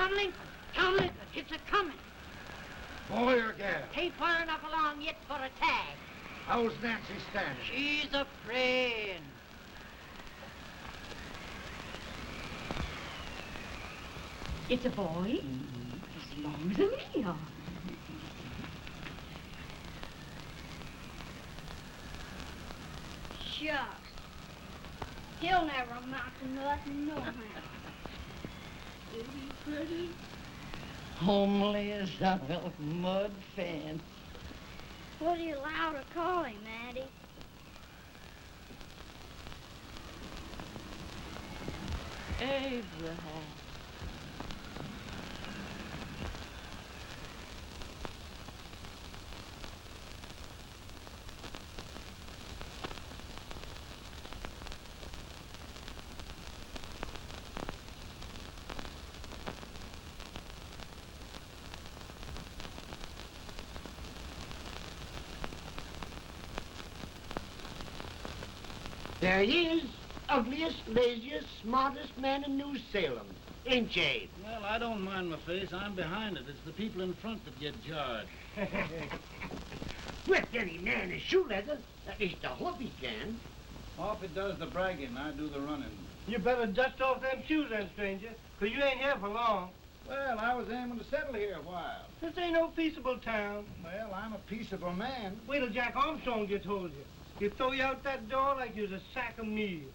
Tom Lincoln. Tom Lincoln. It's a-coming. Boy or gal? Ain't far enough along yet for a tag. How's Nancy standing? She's a praying. It's a boy? As long as me are. Shucks. He'll never amount to nothing, no how. Is he pretty? Homely as a mud fence. What do you allow to call him, Addie? Abraham. There he is, ugliest, laziest, smartest man in New Salem. Ain't you, Abe? Well, I don't mind my face. I'm behind it. It's the people in front that get jarred. With any man in shoe leather, at least I hope he can. Off it does the bragging, I do the running. You better dust off them shoes then, stranger, 'cause you ain't here for long. Well, I was aiming to settle here a while. This ain't no peaceable town. Well, I'm a peaceable man. Wait till Jack Armstrong gets hold of you. He'll throw you out that door like you was a sack of meal.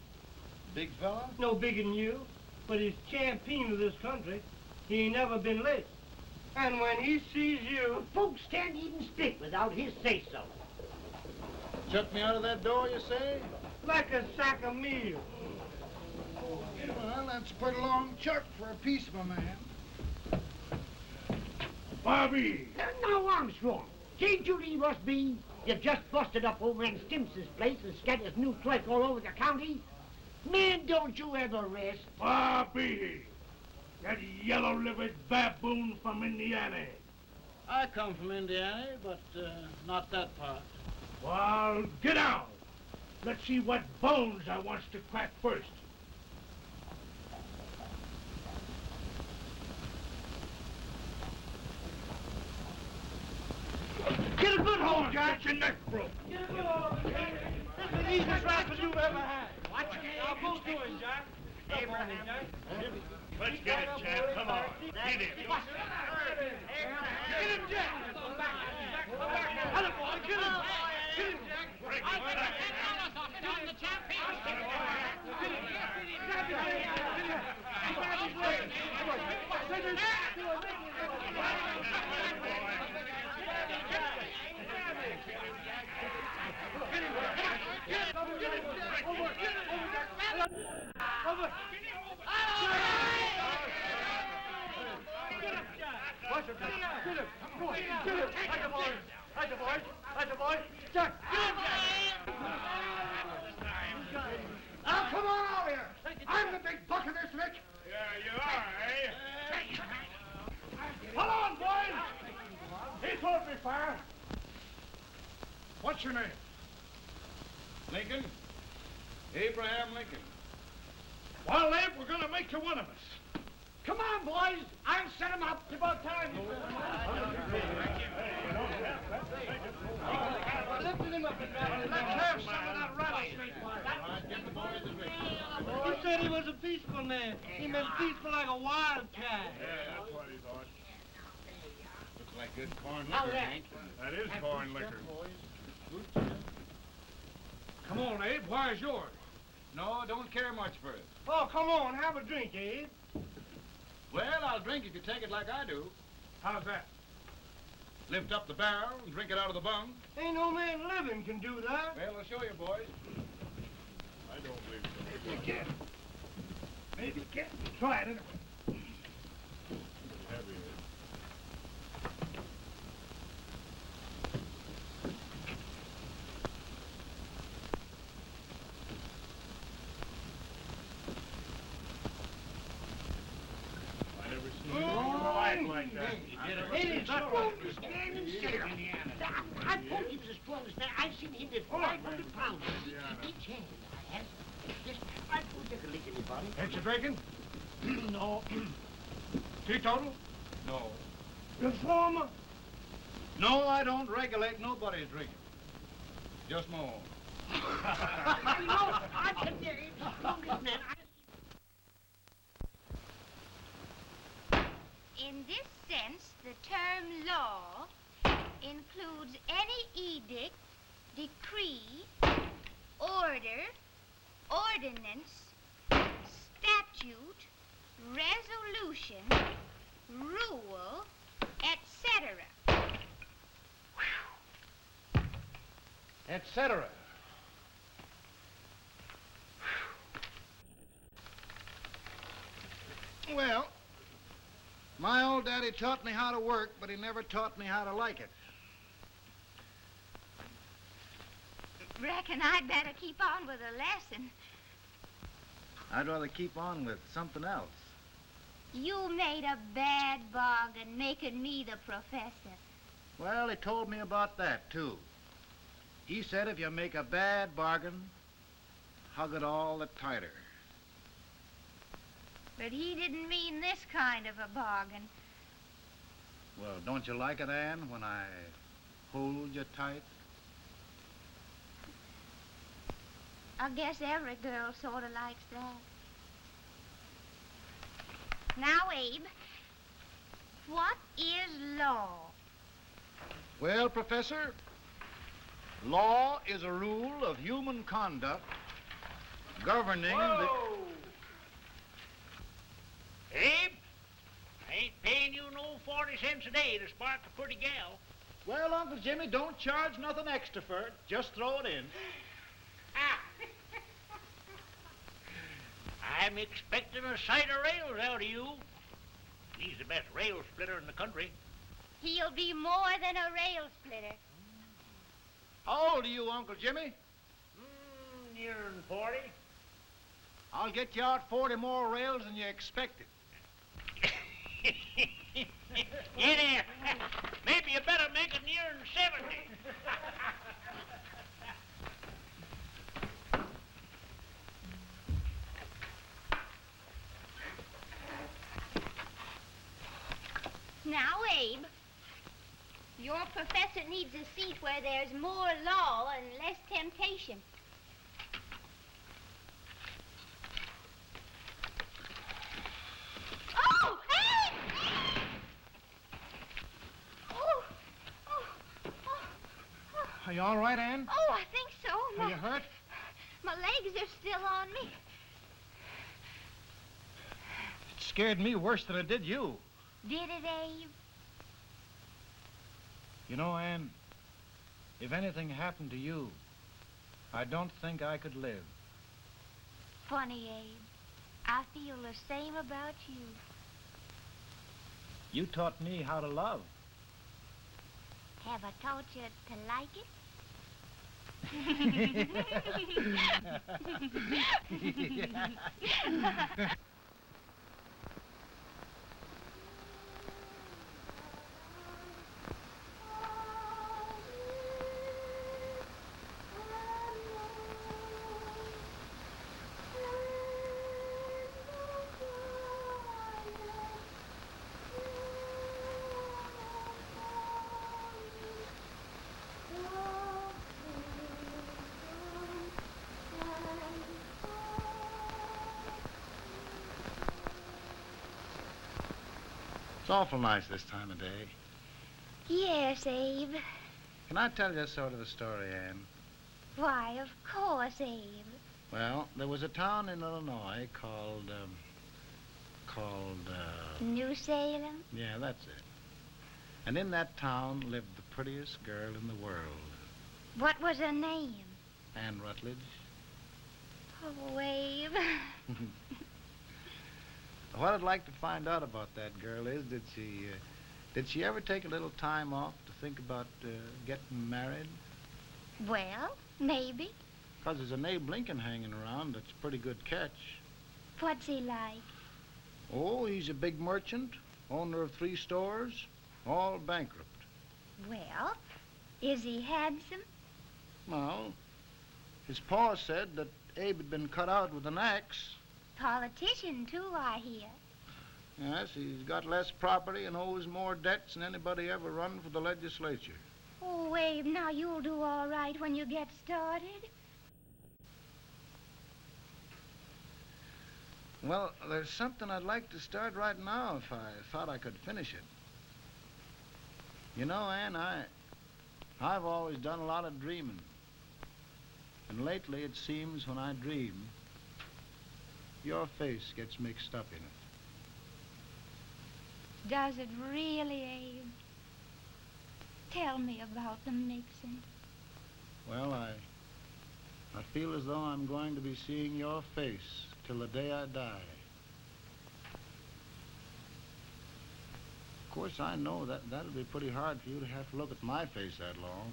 Big fella? No bigger than you, but he's champion of this country. He ain't never been late. And when he sees you... Folks can't even speak without his say-so. Chuck me out of that door, you say? like a sack of meal. Well, that's a pretty long chuck for a peaceable man. Bobby! Now, Armstrong, can't you leave us be? You've just busted up over in Stimpson's place and scattered new clerk all over the county. Man, don't you ever rest. Bobby! That yellow-livered baboon from Indiana. I come from Indiana, but not that part. Well, get out. Let's see what bones I wants to crack first. Get a good hold, Jack. Get your neck broke. Get a good hold, Jack. This is the easiest rifle you've ever had. Watch it. Now, go to it, Jack. Step on it, Jack. Let's get it, Chad. Come on. Get him. Get him, Jack. Come back. Hello, boy. Get him. Get him, Jack. I'll take $10 off it. I'm the champion. Now, come on out here. I'm the big buck of this lick. Yeah, you are, eh? Hold on, boys. He told me fire. What's your name? Lincoln? Abraham Lincoln. Well, Abe, we're going to make you one of us. Come on, boys. I'll set him up. It's about time. Lifted him up and let's have some of that rattlesnake fire. He said he was a peaceful man. He meant peaceful like a wildcat. Yeah, that's what he thought. Looks like good corn liquor, Hank. That is corn liquor. Come on, Abe. Where's yours? No, don't care much for it. Oh, come on. Have a drink, Abe. Well, I'll drink if you take it like I do. How's that? Lift up the barrel and drink it out of the bung. Ain't no man living can do that. Well, I'll show you, boys. I don't believe so. Maybe you can. Maybe you can. Try it anyway. Heavy. I never seen a light like that. He is the strongest man in Salem. I told you he was the strongest man. I've seen him lift 500 pounds in each hand. I have. Just, I won't take a lick, anybody. Ain't you drinking? No. Teetotal? No. Reformer? No, I don't regulate nobody's drinking. Just my own. You know, I can get it. The strongest man. In this sense, the term law includes any edict, decree, order, ordinance, statute, resolution, rule, etc. Etc. Well, my old daddy taught me how to work, but he never taught me how to like it. Reckon I'd better keep on with the lesson. I'd rather keep on with something else. You made a bad bargain making me the professor. Well, he told me about that, too. He said if you make a bad bargain, hug it all the tighter. But he didn't mean this kind of a bargain. Well, don't you like it, Ann, when I hold you tight? I guess every girl sort of likes that. Now, Abe, what is law? Well, Professor, law is a rule of human conduct governing the... Abe, I ain't paying you no 40 cents a day to spark a pretty gal. Well, Uncle Jimmy, don't charge nothing extra for it. Just throw it in. I'm expecting a sight of rails out of you. He's the best rail splitter in the country. He'll be more than a rail splitter. How old are you, Uncle Jimmy? Nearing 40. I'll get you out 40 more rails than you expected. Yeah, there. Maybe you better make it nearing 70. Now, Abe, your professor needs a seat where there's more law and less temptation. Oh, Abe! Oh, oh, oh, oh. Are you all right, Ann? Oh, I think so. Are you hurt? My legs are still on me. It scared me worse than it did you. Did it, Abe? You know, Ann, if anything happened to you, I don't think I could live. Funny, Abe. I feel the same about you. You taught me how to love. Have I taught you to like it? It's awful nice this time of day. Yes, Abe. Can I tell you sort of a story, Ann? Why, of course, Abe. Well, there was a town in Illinois called, New Salem? yeah, that's it. And in that town lived the prettiest girl in the world, What was her name? Ann Rutledge. Oh, Abe. What I'd like to find out about that girl is, did she ever take a little time off to think about getting married? Well, maybe. Because there's an Abe Lincoln hanging around that's a pretty good catch. What's he like? Oh, he's a big merchant, owner of 3 stores, all bankrupt. Well, is he handsome? Well, his pa said that Abe had been cut out with an axe. Politician, too, I hear. Yes, he's got less property and owes more debts than anybody ever run for the legislature. Oh, Abe, now you'll do all right when you get started. Well, there's something I'd like to start right now if I thought I could finish it. You know, Ann, I've always done a lot of dreaming. And lately, it seems when I dream, your face gets mixed up in it. Does it really, Abe? Tell me about the mixing. Well, I feel as though I'm going to be seeing your face till the day I die. Of course, I know that'll be pretty hard for you to have to look at my face that long.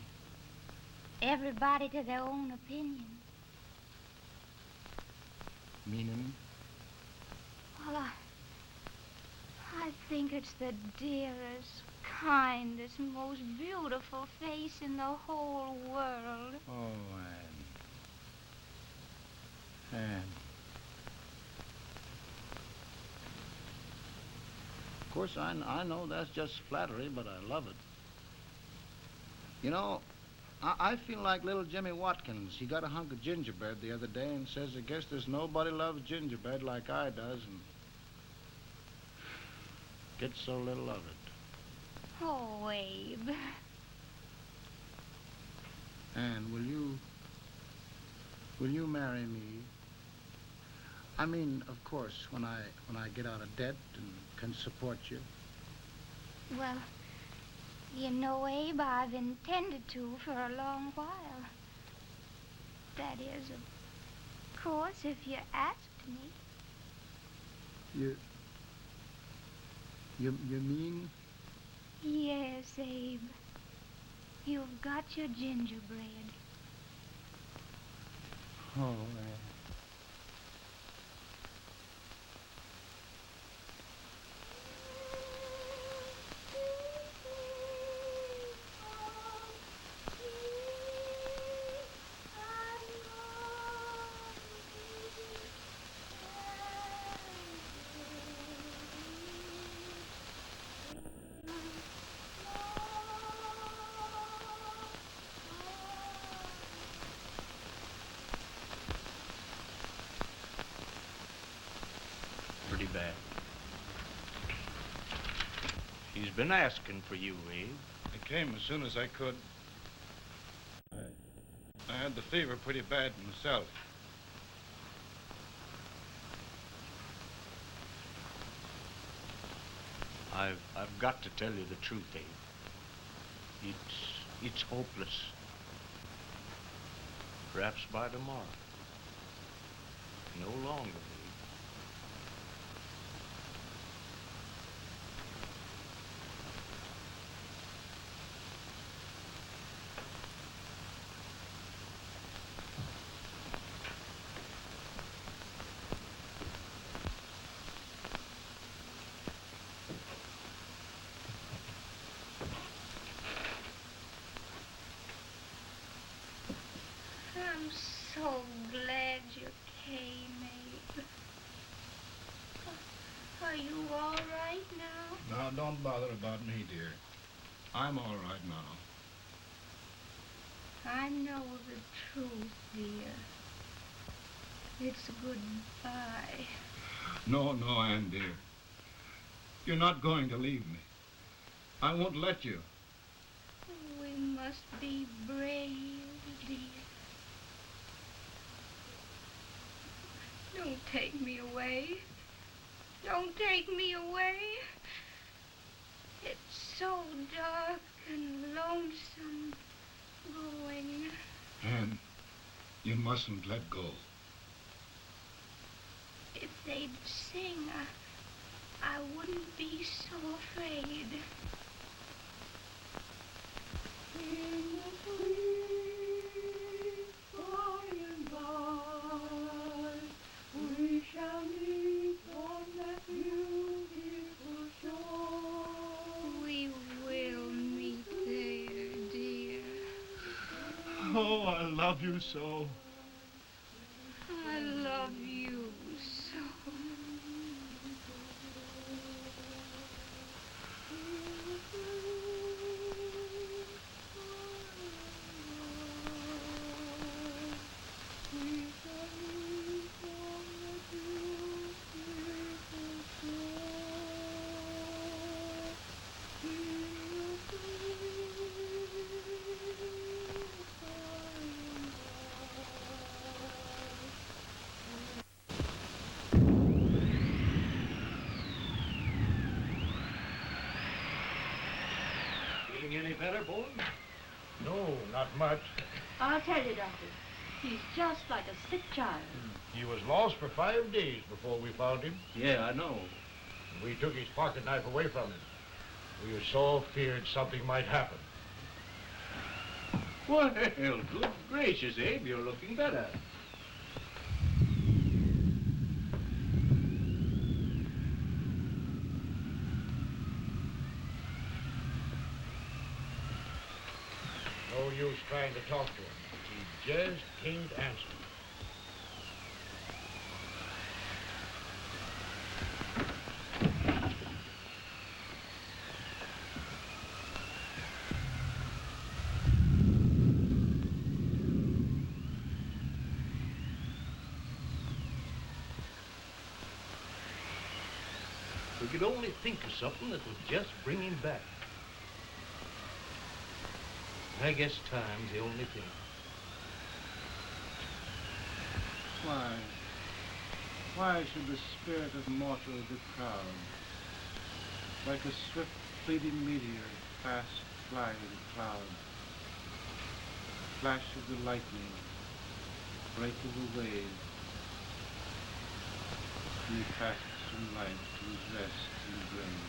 Everybody to their own opinion. Meaning? Well, I think it's the dearest, kindest, most beautiful face in the whole world. Oh, Ann. Ann. Of course, I know that's just flattery, but I love it. You know, I feel like little Jimmy Watkins. He got a hunk of gingerbread the other day and says, I guess there's nobody loves gingerbread like I does, and gets so little of it. Oh, Abe. Ann, will you marry me? I mean, of course, when I get out of debt and can support you. Well, you know, Abe, I've intended to for a long while. That is, of course, if you asked me. You mean? Yes, Abe. You've got your gingerbread. Oh, Ann. Pretty bad. He's been asking for you, Abe. I came as soon as I could. I had the fever pretty bad myself. I've got to tell you the truth, Abe. It's hopeless. Perhaps by tomorrow. No longer, Abe. I'm so glad you came, Abe. Are you all right now? Now, don't bother about me, dear. I'm all right now. I know the truth, dear. It's goodbye. No, Ann, dear. You're not going to leave me. I won't let you. We must be brave, dear. Don't take me away. Don't take me away. It's so dark and lonesome going. Ann, you mustn't let go. If they'd sing, I wouldn't be so afraid. In the sweet by and by, we shall meet on that beautiful shore. We will meet there, dear. Oh, I love you so. I love you so. matter, boy? No, not much. I'll tell you, Doctor. He's just like a sick child. He was lost for 5 days before we found him. Yeah, I know. We took his pocket knife away from him. We were so feared something might happen. Well, good gracious, Abe, you're looking better. No use trying to talk to him. He just can't answer. We could only think of something that would just bring him back. I guess time's the only thing. Why should the spirit of mortal be proud? Like a swift fleeting meteor, fast fly the cloud. Flash of the lightning, break of the wave. He passes from life to his rest in the grave.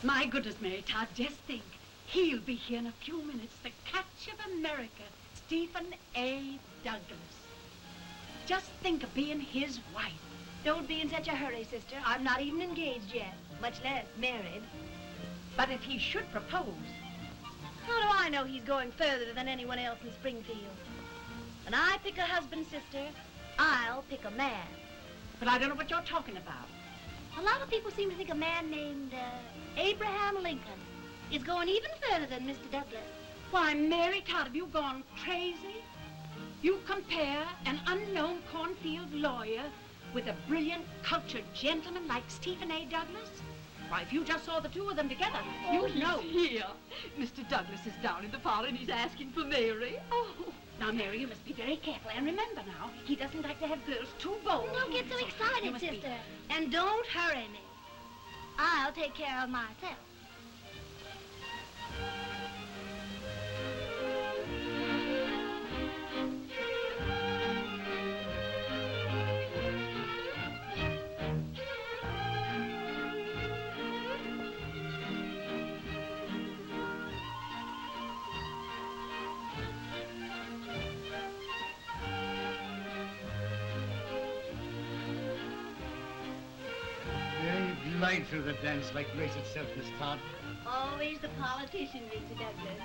My goodness, Mary Todd, just think. He'll be here in a few minutes. The catch of America, Stephen A. Douglas. Just think of being his wife. Don't be in such a hurry, sister. I'm not even engaged yet, much less married. But if he should propose... How do I know he's going further than anyone else in Springfield? When I pick a husband, sister, I'll pick a man. But I don't know what you're talking about. A lot of people seem to think a man named Abraham Lincoln is going even further than Mr. Douglas. Why, Mary Todd, have you gone crazy? You compare an unknown cornfield lawyer with a brilliant, cultured gentleman like Stephen A. Douglas? Why, if you just saw the two of them together, you'd know. Here. Mr. Douglas is down in the far and he's asking for Mary. Oh. Now, Mary, you must be very careful. And remember now, he doesn't like to have girls too bold. Don't get so excited, sister. And don't hurry me. I'll take care of myself. Glide through the dance like grace itself, Miss Todd. Always the politician, Mr. Douglas.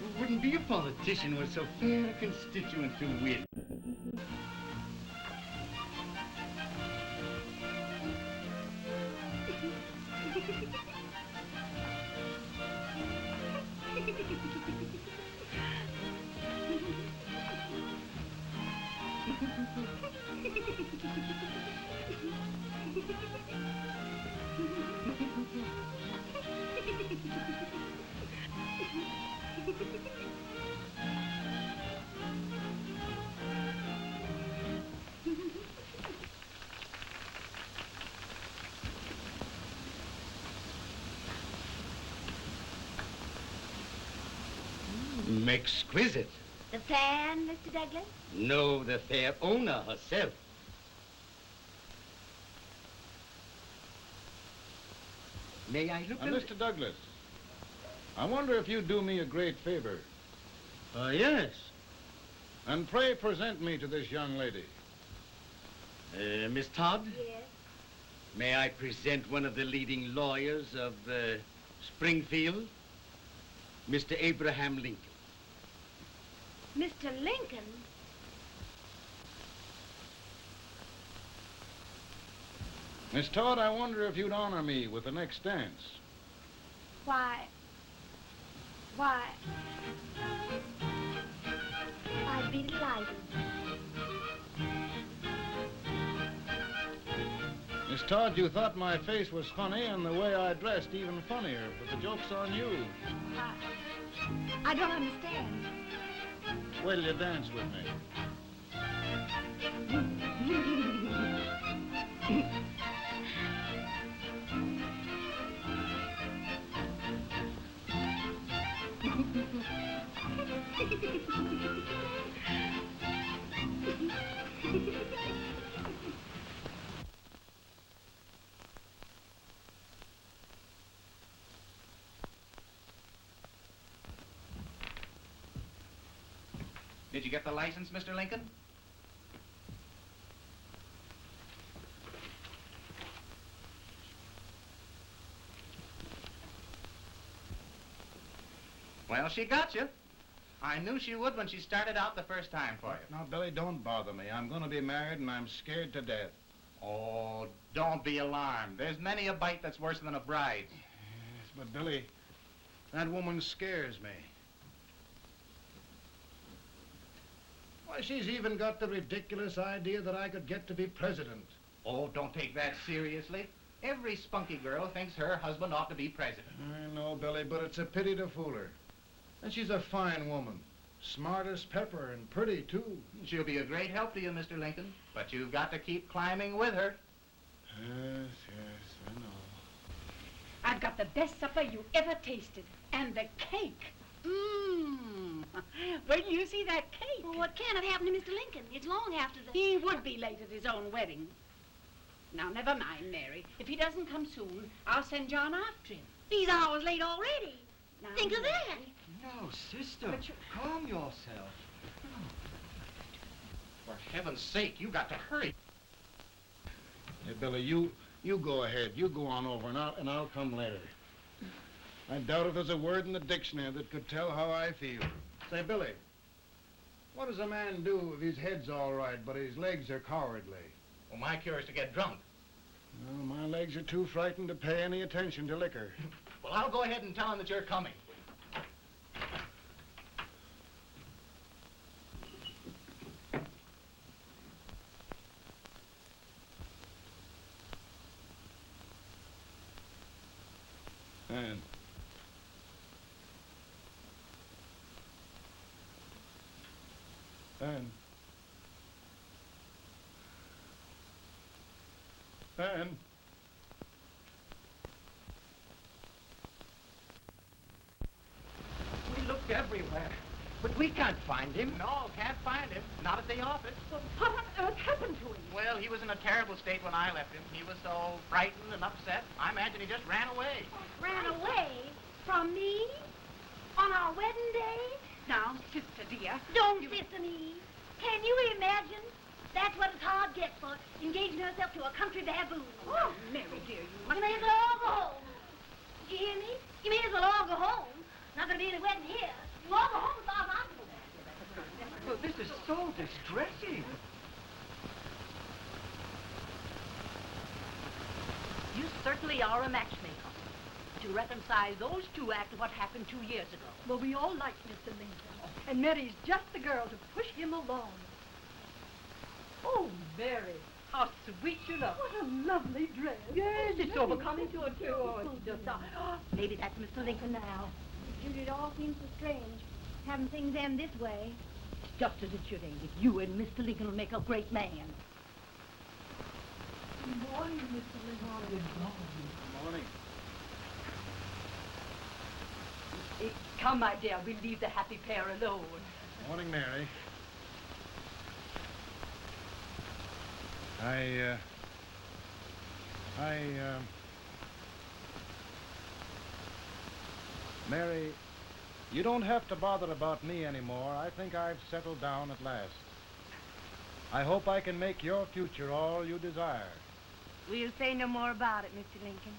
Who wouldn't be a politician with so fair a constituent to win? Exquisite. The fan, Mr. Douglas? No, the fair owner herself. May I look at Mr. Douglas, I wonder if you'd do me a great favor. Yes. And pray present me to this young lady. Miss Todd? Yes. May I present one of the leading lawyers of Springfield, Mr. Abraham Lincoln. Mr. Lincoln? Miss Todd, I wonder if you'd honor me with the next dance. Why, I'd be delighted. Miss Todd, you thought my face was funny and the way I dressed even funnier, but the joke's on you. I don't understand. Wait till you dance with me. Did you get the license, Mr. Lincoln? Well, she got you. I knew she would when she started out the first time for you. Now, Billy, don't bother me. I'm going to be married and I'm scared to death. Oh, don't be alarmed. There's many a bite that's worse than a bride. Yes, but Billy, that woman scares me. Why, she's even got the ridiculous idea that I could get to be president. Oh, don't take that seriously. Every spunky girl thinks her husband ought to be president. I know, Billy, but it's a pity to fool her. And she's a fine woman. Smart as pepper and pretty, too. She'll be a great help to you, Mr. Lincoln. But you've got to keep climbing with her. Yes, I know. I've got the best supper you ever tasted. And the cake. Mmm. Wait till you see that cake. Well, what can have happened to Mr. Lincoln? It's long after the... He would be late at his own wedding. Now, never mind, Mary. If he doesn't come soon, I'll send John after him. He's hours late already. Now, Think of that. No, sister. Calm yourself. For heaven's sake, you got to hurry. Hey, Billy, you go ahead. You go on over, and I'll come later. I doubt if there's a word in the dictionary that could tell how I feel. Say, Billy, what does a man do if his head's all right, but his legs are cowardly? Well, my cure is to get drunk. No, my legs are too frightened to pay any attention to liquor. Well, I'll go ahead and tell him that you're coming. Ann. Ann. Ann. We looked everywhere, but we can't find him. No, can't find him. Not at the office. Well, what on earth happened to him? Well, he was in a terrible state when I left him. He was so frightened and upset. I imagine he just ran away. Ran away from me? On our wedding day? Now, sister dear. Don't sister me. Can you imagine? That's what his heart gets for engaging herself to a country baboon. Oh, Mary dear, You may as well all go home. Did you hear me? You may as well all go home. Not gonna be any wedding here. You all go home as far as I'm concerned. Well, this is so distressing. You certainly are a matchmaker. To reconcile those two after what happened 2 years ago. Well, we all like Mr. Lincoln. And Mary's just the girl to push him along. Oh, Mary, how sweet you look. What a lovely dress. Yes, it's overcoming to it, too. Oh, it's just... maybe that's Mr. Lincoln now. Judy, it all seems so strange, having things end this way. It's just as it should end. If you and Mr. Lincoln will make a great man. Good morning, Mr. Lincoln. Good Morning. Come, my dear, we'll leave the happy pair alone. Morning, Mary. Mary, you don't have to bother about me anymore. I think I've settled down at last. I hope I can make your future all you desire. We'll say no more about it, Mr. Lincoln.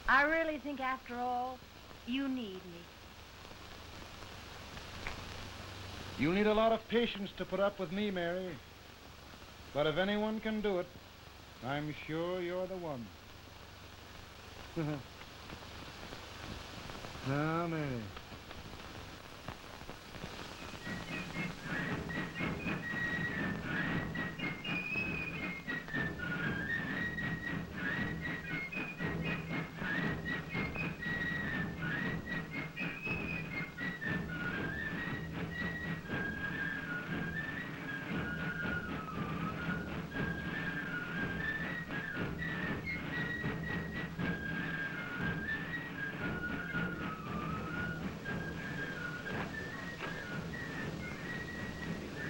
I really think, after all, you need me. You need a lot of patience to put up with me, Mary. But if anyone can do it, I'm sure you're the one. Now, Mary.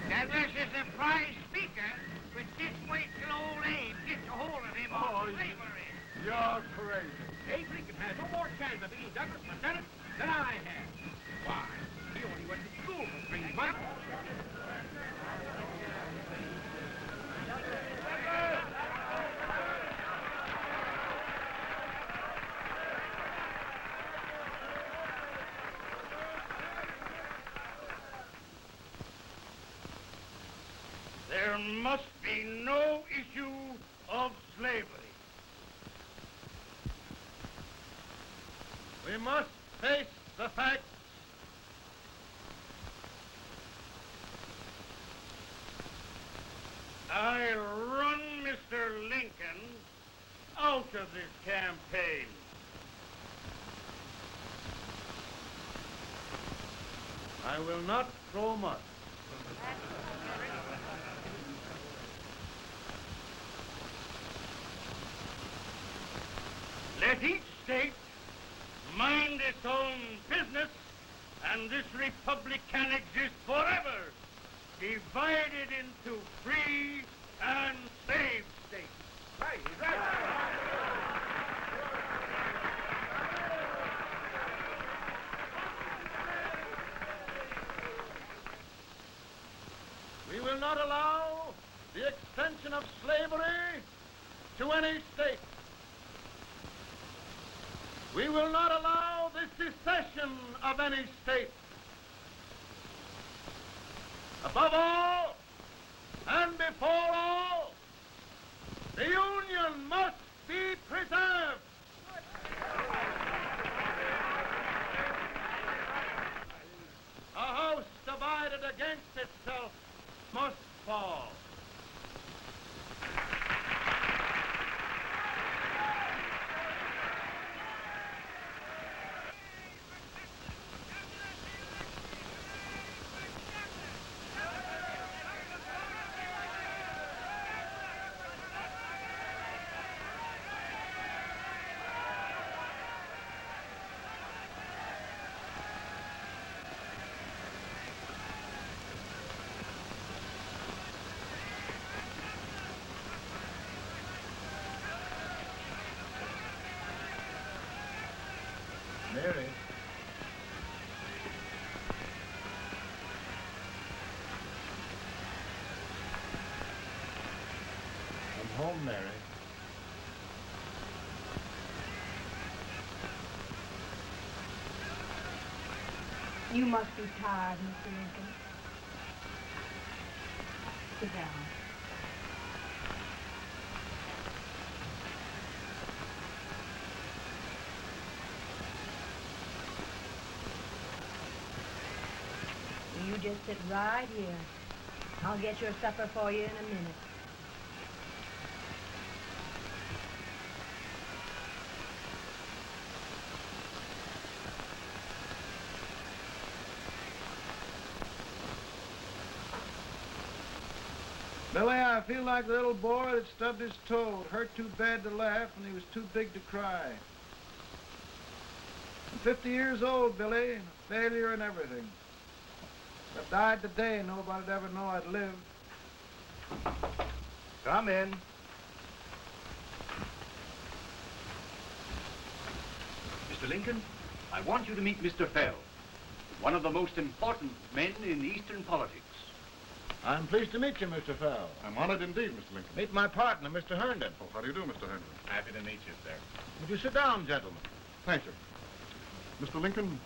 Douglas is a prize speaker, but just wait till old Abe gets a hold of him on slavery. You're crazy. Abe Lincoln has no more chance of being Douglas lieutenant than I have. Why, he only went to school for 3 months. There must be no issue of slavery. We must face the facts. I'll run Mr. Lincoln out of this campaign. I will not throw mud. Let each state mind its own business, and this republic can exist forever, divided into free and slave states. Right, right. We will not allow the extension of slavery to any state. We will not allow the secession of any state. Above all, and before all, the Union must be preserved. A house divided against itself must fall. Mary. Come home, Mary. You must be tired, Mr. Lincoln. Sit down. You just sit right here. I'll get your supper for you in a minute. Billy, I feel like the little boy that stubbed his toe. It hurt too bad to laugh, and he was too big to cry. I'm 50 years old, Billy, a failure and everything. If I died today, nobody'd ever know I'd lived. Come in. Mr. Lincoln, I want you to meet Mr. Fell, one of the most important men in Eastern politics. I'm pleased to meet you, Mr. Fell. I'm honored indeed, Mr. Lincoln. Meet my partner, Mr. Herndon. Oh, how do you do, Mr. Henry? Happy to meet you, sir. Would you sit down, gentlemen? Thank you. Mr. Lincoln,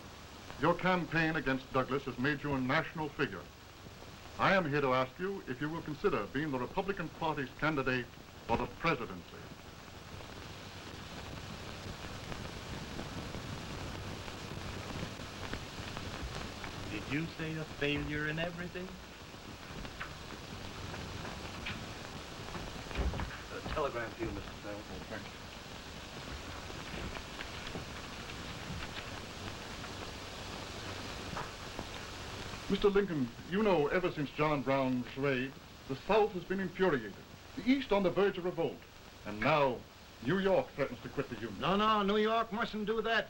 your campaign against Douglas has made you a national figure. I am here to ask you if you will consider being the Republican Party's candidate for the presidency. Did you say a failure in everything? A telegram for you, Mr. Fell. Oh, thank you. Mr. Lincoln, you know ever since John Brown's raid, the South has been infuriated. The East on the verge of revolt. And now, New York threatens to quit the Union. No, New York mustn't do that.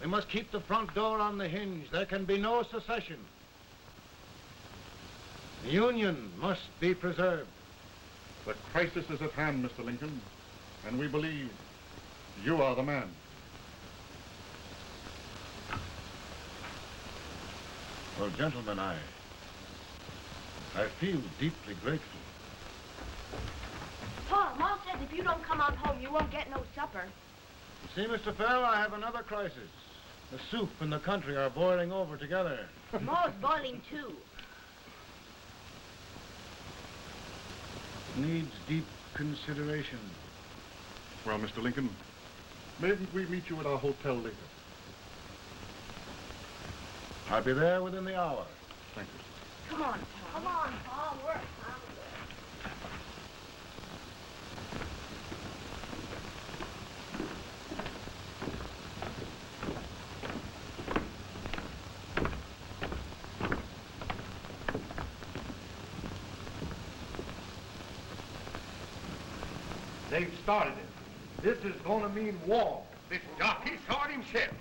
We must keep the front door on the hinge. There can be no secession. The Union must be preserved. The crisis is at hand, Mr. Lincoln, and we believe you are the man. Well, gentlemen, I feel deeply grateful. Pa, Ma says if you don't come on home, you won't get no supper. You see, Mr. Fell, I have another crisis. The soup and the country are boiling over together. Ma's boiling too. Needs deep consideration. Well, Mr. Lincoln, maybe we meet you at our hotel later. I'll be there within the hour. Thank you. Come on, Pa. Come on, Pa. We're They've started it. This is going to mean war. This darky saw it himself.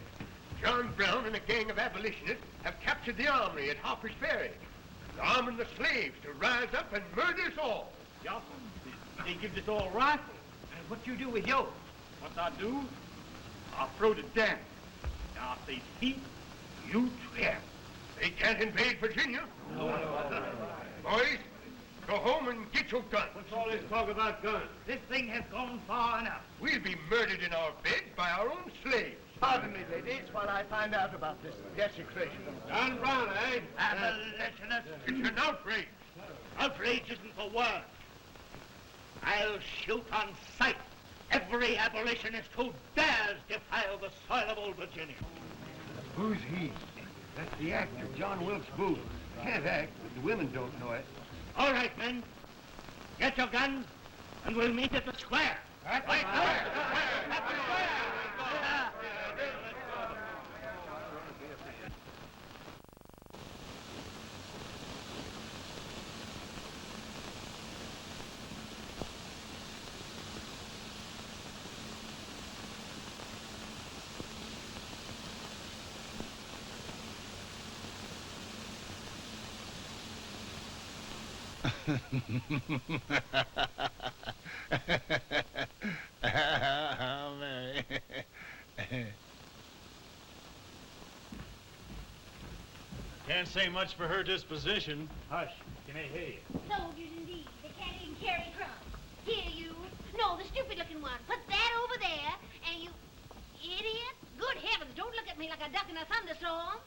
John Brown and a gang of abolitionists have captured the armory at Harper's Ferry. They're arming the slaves to rise up and murder us all. Jocelyn, they give us all rifles. And what you do with yours? What I do? I throw the down. Now, if they speak, you trap. They can't invade Virginia. Boys, go home and get your guns. What's all this talk about guns? This thing has gone far enough. We'll be murdered in our beds by our own slaves. Pardon me, ladies, while I find out about this desecration. John Brown, eh? Abolitionists. It's an outrage. Outrage isn't the word. I'll shoot on sight every abolitionist who dares defile the soil of old Virginia. Who's he? That's the actor, John Wilkes Booth. Can't act, but the women don't know it. All right, men. Get your guns, and we'll meet at the square. At the square. Oh, Mary. Can't say much for her disposition. Hush. Can I hear you? Soldiers indeed. They can't even carry crumbs. Here, you. No, the stupid-looking one. Put that over there, and you... Idiot. Good heavens, don't look at me like a duck in a thunderstorm.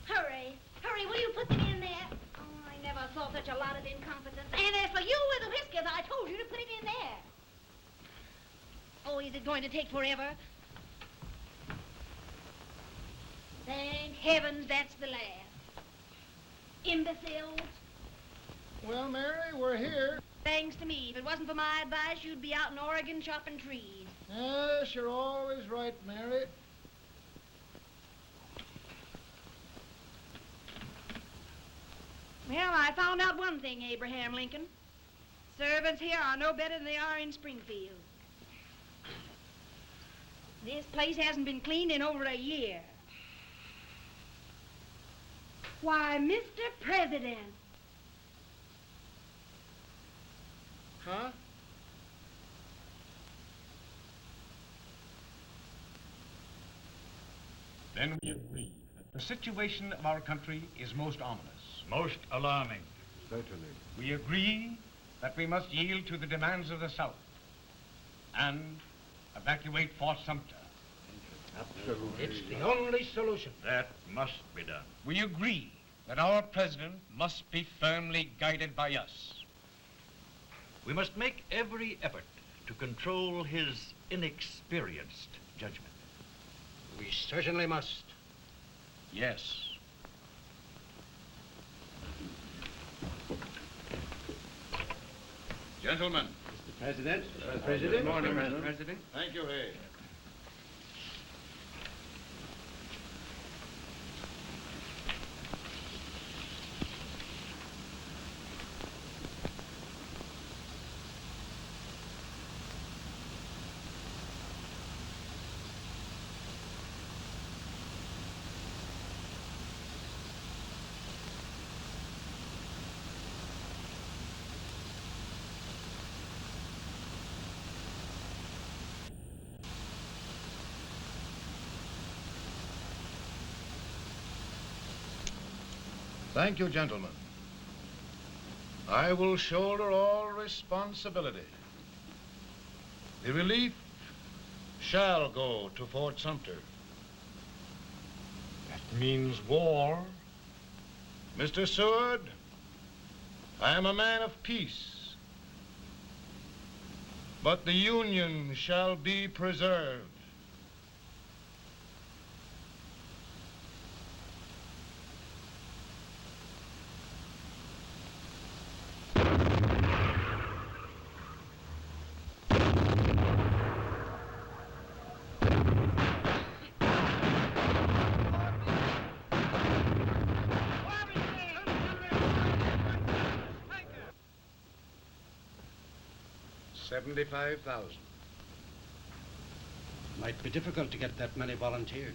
Hurry. Hurry, will you put them in there? Oh, I never saw such a lot of incompetence. And as for you with the whiskers, I told you to put it in there. Oh, is it going to take forever? Thank heavens that's the last. Imbeciles. Well, Mary, we're here. Thanks to me. If it wasn't for my advice, you'd be out in Oregon chopping trees. Yes, you're always right, Mary. Well, I found out one thing, Abraham Lincoln. Servants here are no better than they are in Springfield. This place hasn't been cleaned in over a year. Why, Mr. President. Huh? Then we agree that the situation of our country is most ominous. Most alarming. Certainly. We agree that we must yield to the demands of the South and evacuate Fort Sumter. Absolutely. It's the only solution. That must be done. We agree that our president must be firmly guided by us. We must make every effort to control his inexperienced judgment. We certainly must. Yes. Gentlemen. Mr. President. President. Good morning, Mr. President. Thank you, Hay. Thank you, gentlemen. I will shoulder all responsibility. The relief shall go to Fort Sumter. That means war. Mr. Seward, I am a man of peace, but the Union shall be preserved. $75,000. Might be difficult to get that many volunteers.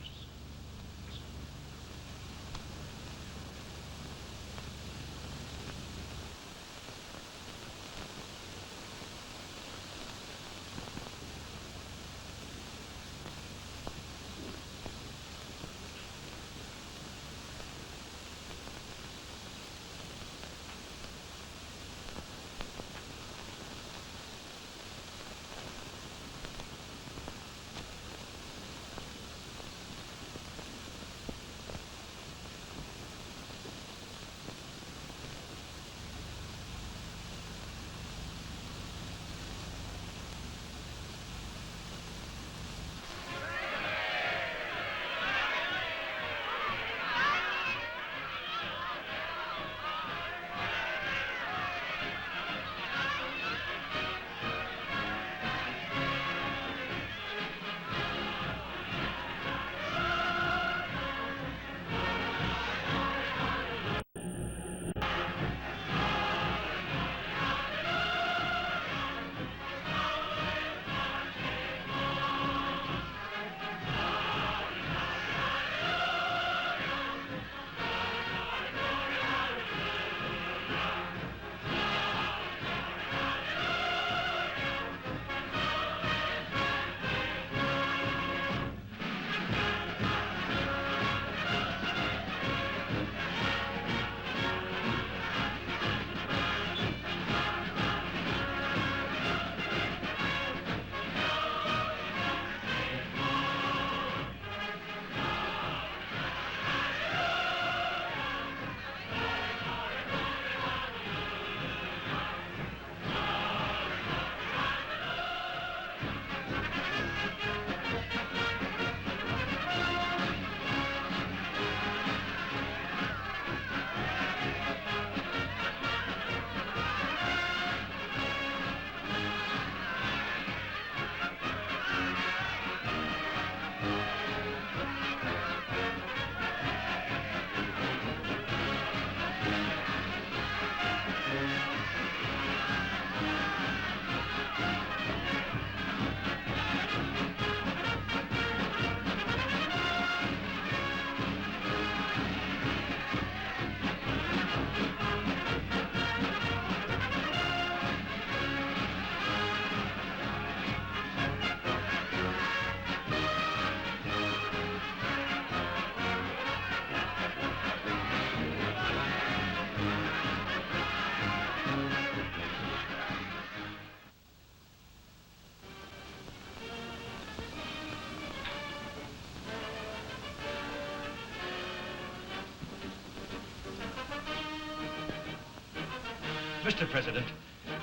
Mr. President,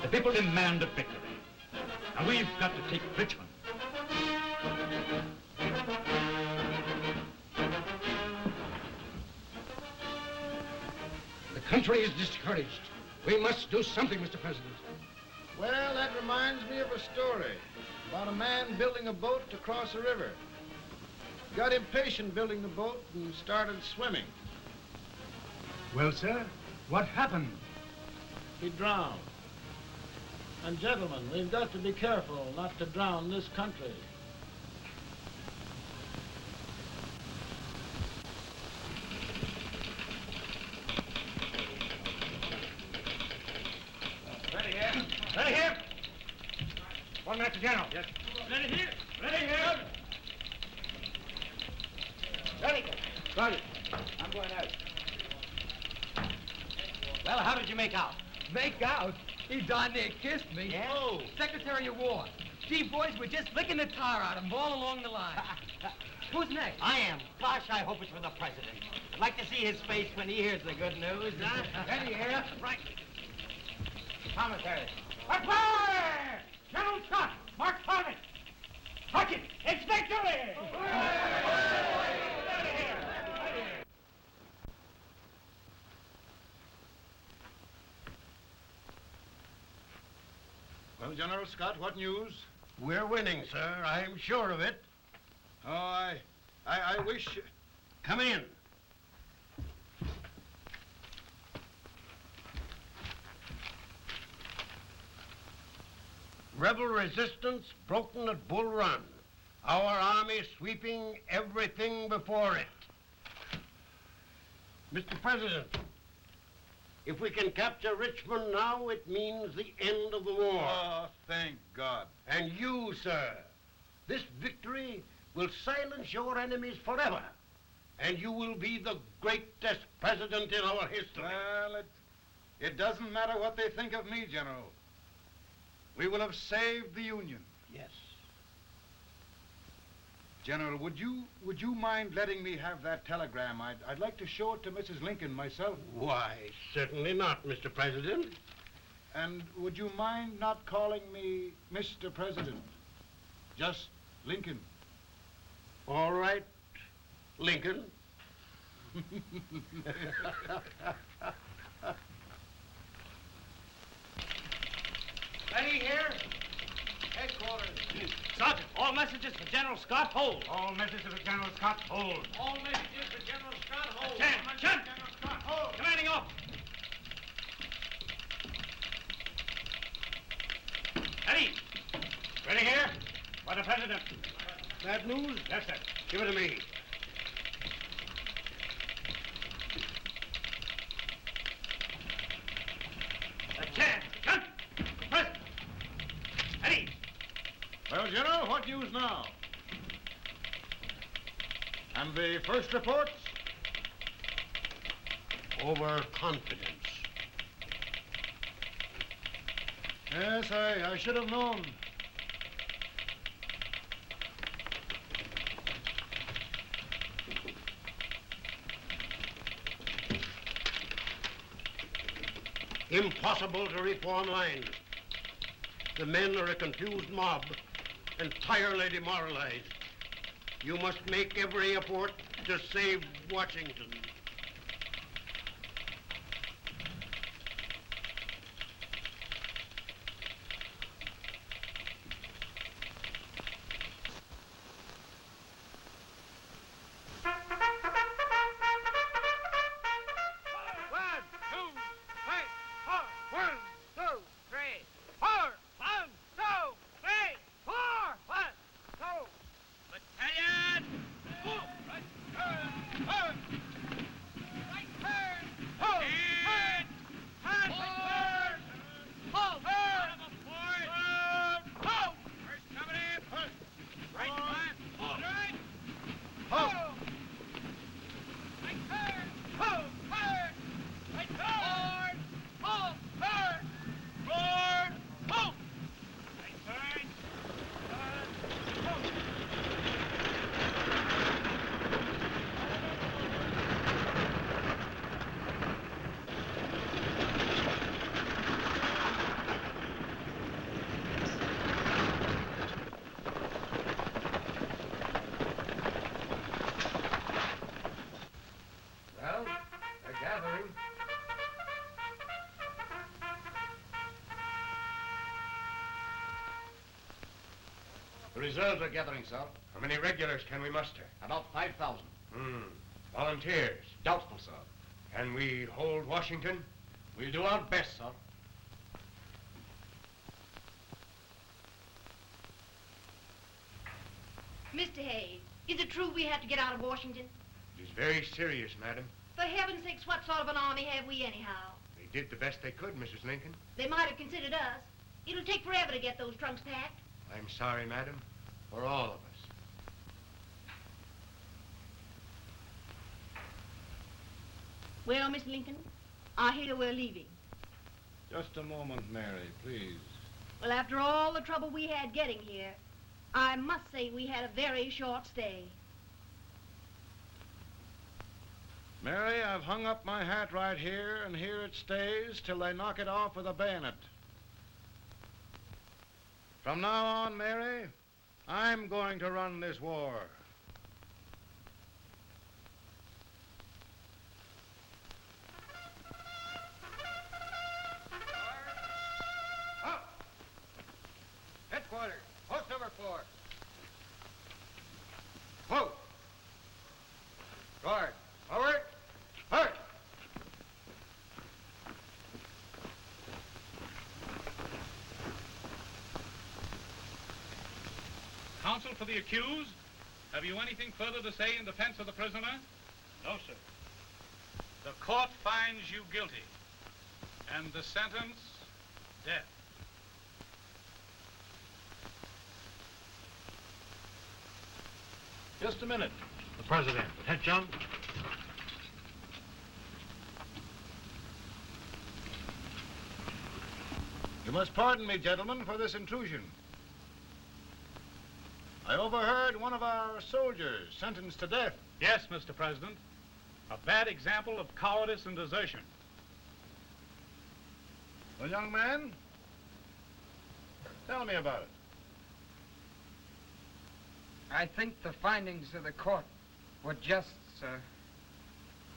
the people demand a victory. And we've got to take Richmond. The country is discouraged. We must do something, Mr. President. Well, that reminds me of a story about a man building a boat to cross a river. Got impatient building the boat and started swimming. Well, sir, what happened? He drowned. And gentlemen, we've got to be careful not to drown this country. Ready here. Ready here. One Master General. Yes. Ready here. Ready here. Ready. Sergeant, I'm going out. Well, how did you make out? Make out? He darn near kissed me. Yeah? Oh, Secretary of War. Gee, boys, we're just licking the tar out of him all along the line. Who's next? I am. Gosh, I hope it's for the president. I'd like to see his face when he hears the good news, huh? Ready here. Right. Commissary. Fire! General Scott, Mark Farley. Touch it. It's victory! Well, General Scott, what news? We're winning, sir. I'm sure of it. Oh, I wish... Come in. Rebel resistance broken at Bull Run. Our army sweeping everything before it. Mr. President, if we can capture Richmond now, it means the end of the war. Oh, thank God. And you, sir, this victory will silence your enemies forever. And you will be the greatest president in our history. Well, it doesn't matter what they think of me, General. We will have saved the Union. Yes. General, would you mind letting me have that telegram? I'd like to show it to Mrs. Lincoln myself. Why, certainly not, Mr. President. And would you mind not calling me Mr. President? Just Lincoln. All right, Lincoln. Ready here. Headquarters. Sergeant, all messages for General Scott, hold. All messages for General Scott, hold. All messages for General Scott, hold. Attention! Hold. Commanding officer. Ready. Ready here? For the President. Bad news? Yes, sir. Give it to me. Attention! President. Ready. Well, General, what news now? And the first reports? Overconfidence. Yes, I should have known. Impossible to reform lines. The men are a confused mob, entirely demoralized. You must make every effort to save Washington. reserves are gathering, sir. How many regulars can we muster? About 5,000. Volunteers? Doubtful, sir. Can we hold Washington? We'll do our best, sir. Mr. Hayes, is it true we have to get out of Washington? It is very serious, madam. For heaven's sakes, what sort of an army have we anyhow? They did the best they could, Mrs. Lincoln. They might have considered us. It'll take forever to get those trunks packed. I'm sorry, madam, for all of us. Well, Miss Lincoln, I hear we're leaving. Just a moment, Mary, please. Well, after all the trouble we had getting here, I must say we had a very short stay. Mary, I've hung up my hat right here, and here it stays till they knock it off with a bayonet. From now on, Mary, I'm going to run this war. Headquarters, post number 4. Whoa! Guard, forward, hurry! Counsel for the accused, have you anything further to say in defense of the prisoner? No, sir. The court finds you guilty, and the sentence, death. Just a minute. The president. Head, John. You must pardon me, gentlemen, for this intrusion. I overheard one of our soldiers sentenced to death. Yes, Mr. President. A bad example of cowardice and desertion. Well, young man, tell me about it. I think the findings of the court were just, sir.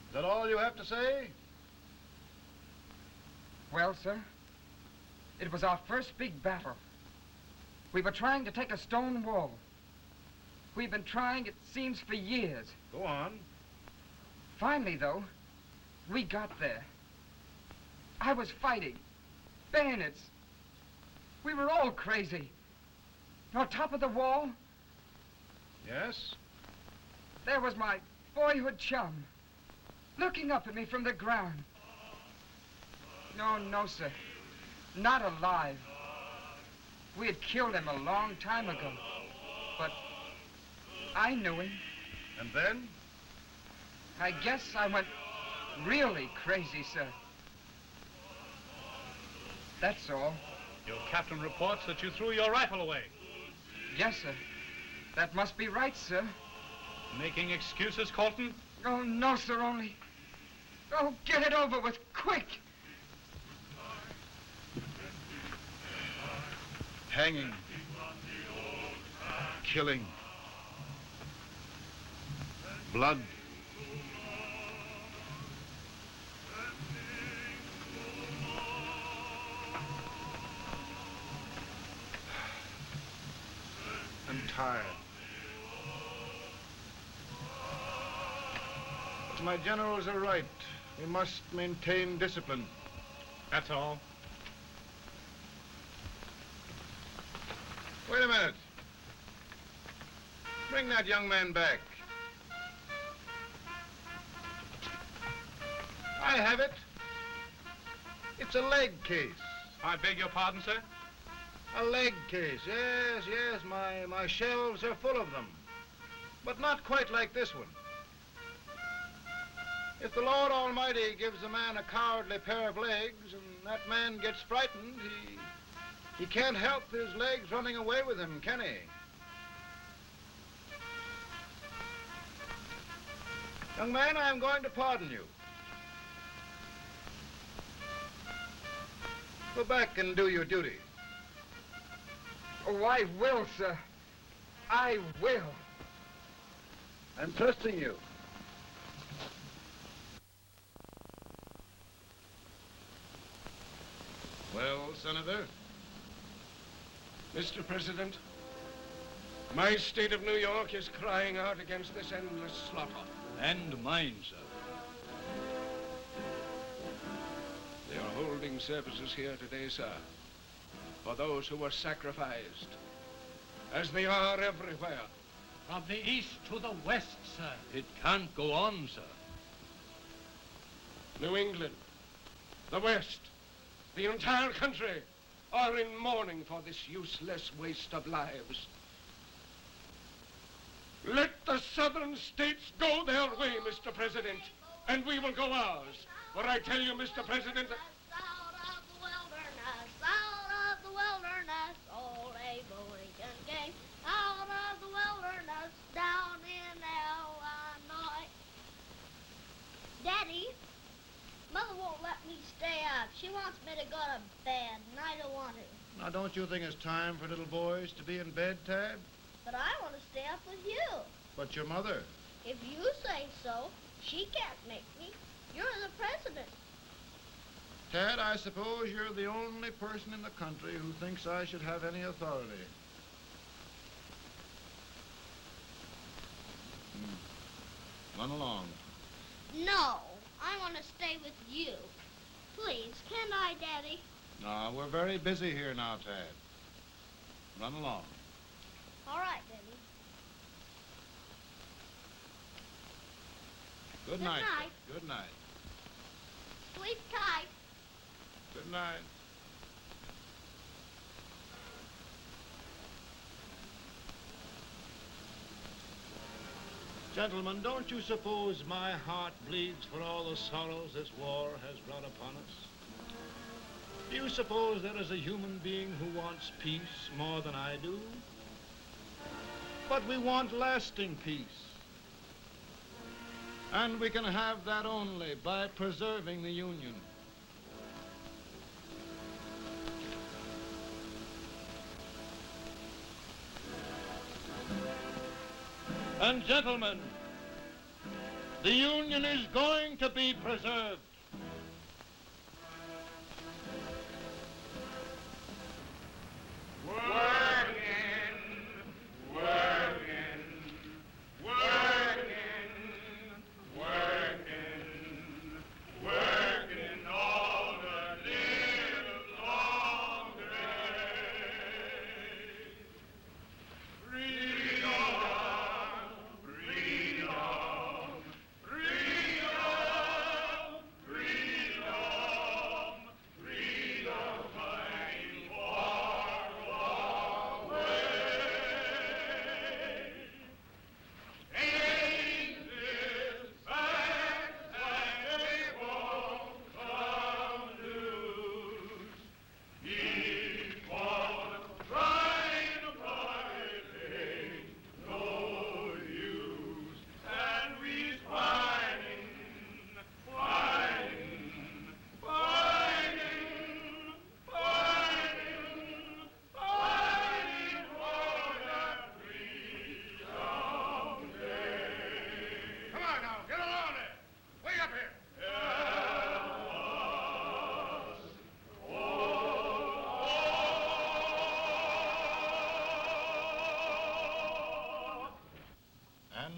Is that all you have to say? Well, sir, it was our first big battle. We were trying to take a stone wall. We've been trying, it seems, for years. Go on. Finally, though, we got there. I was fighting. Bayonets. We were all crazy. On top of the wall, Yes? there was my boyhood chum, looking up at me from the ground. No, sir. Not alive. We had killed him a long time ago. But I knew him. And then? I guess I went really crazy, sir. That's all. Your captain reports that you threw your rifle away. Yes, sir. That must be right, sir. Making excuses, Colton? Oh, no, sir, only... Oh, get it over with, quick! Hanging. Killing. Blood. I'm tired. But my generals are right. We must maintain discipline. That's all. Wait a minute. Bring that young man back. I have it. It's a leg case. I beg your pardon, sir? A leg case, yes. My shelves are full of them. But not quite like this one. If the Lord Almighty gives a man a cowardly pair of legs and that man gets frightened, he can't help his legs running away with him, can he? Young man, I am going to pardon you. Go back and do your duty. Oh, I will, sir. I will. I'm trusting you. Well, Senator? Mr. President, My state of New York is crying out against this endless slaughter. And mine, sir. They are holding services here today, sir, for those who were sacrificed, as they are everywhere. From the east to the west, sir. It can't go on, sir. New England, the West, the entire country are in mourning for this useless waste of lives. Let the southern states go their way, Mr. President, and we will go ours. For I tell you, Mr. President, Out of the wilderness, old Abe Lincoln came. Out of the wilderness, down in Illinois. Daddy, Mother won't let me stay up. She wants me to go to bed, and I don't want to. Now, don't you think it's time for little boys to be in bed, Tad? But I want to stay up with you. But your mother. If you say so, she can't make me. You're the president. Tad, I suppose you're the only person in the country who thinks I should have any authority. Run along. No, I want to stay with you. Please, can't I, Daddy? No, we're very busy here now, Tad. Run along. All right, Daddy. Good night. Good night. Sleep tight. Good night. Gentlemen, don't you suppose my heart bleeds for all the sorrows this war has brought upon us? Do you suppose there is a human being who wants peace more than I do? But we want lasting peace. And we can have that only by preserving the Union. And gentlemen, the Union is going to be preserved.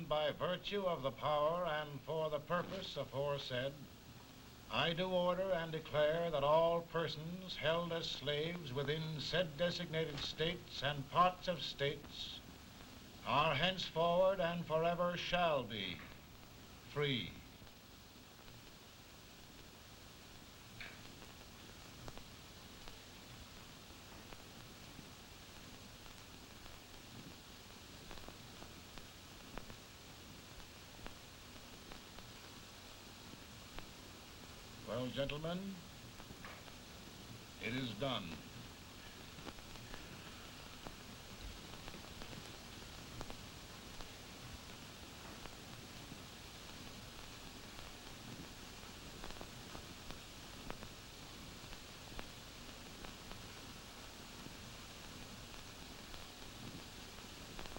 By virtue of the power and for the purpose aforesaid, I do order and declare that all persons held as slaves within said designated states and parts of states are henceforward and forever shall be free. Well, gentlemen, it is done.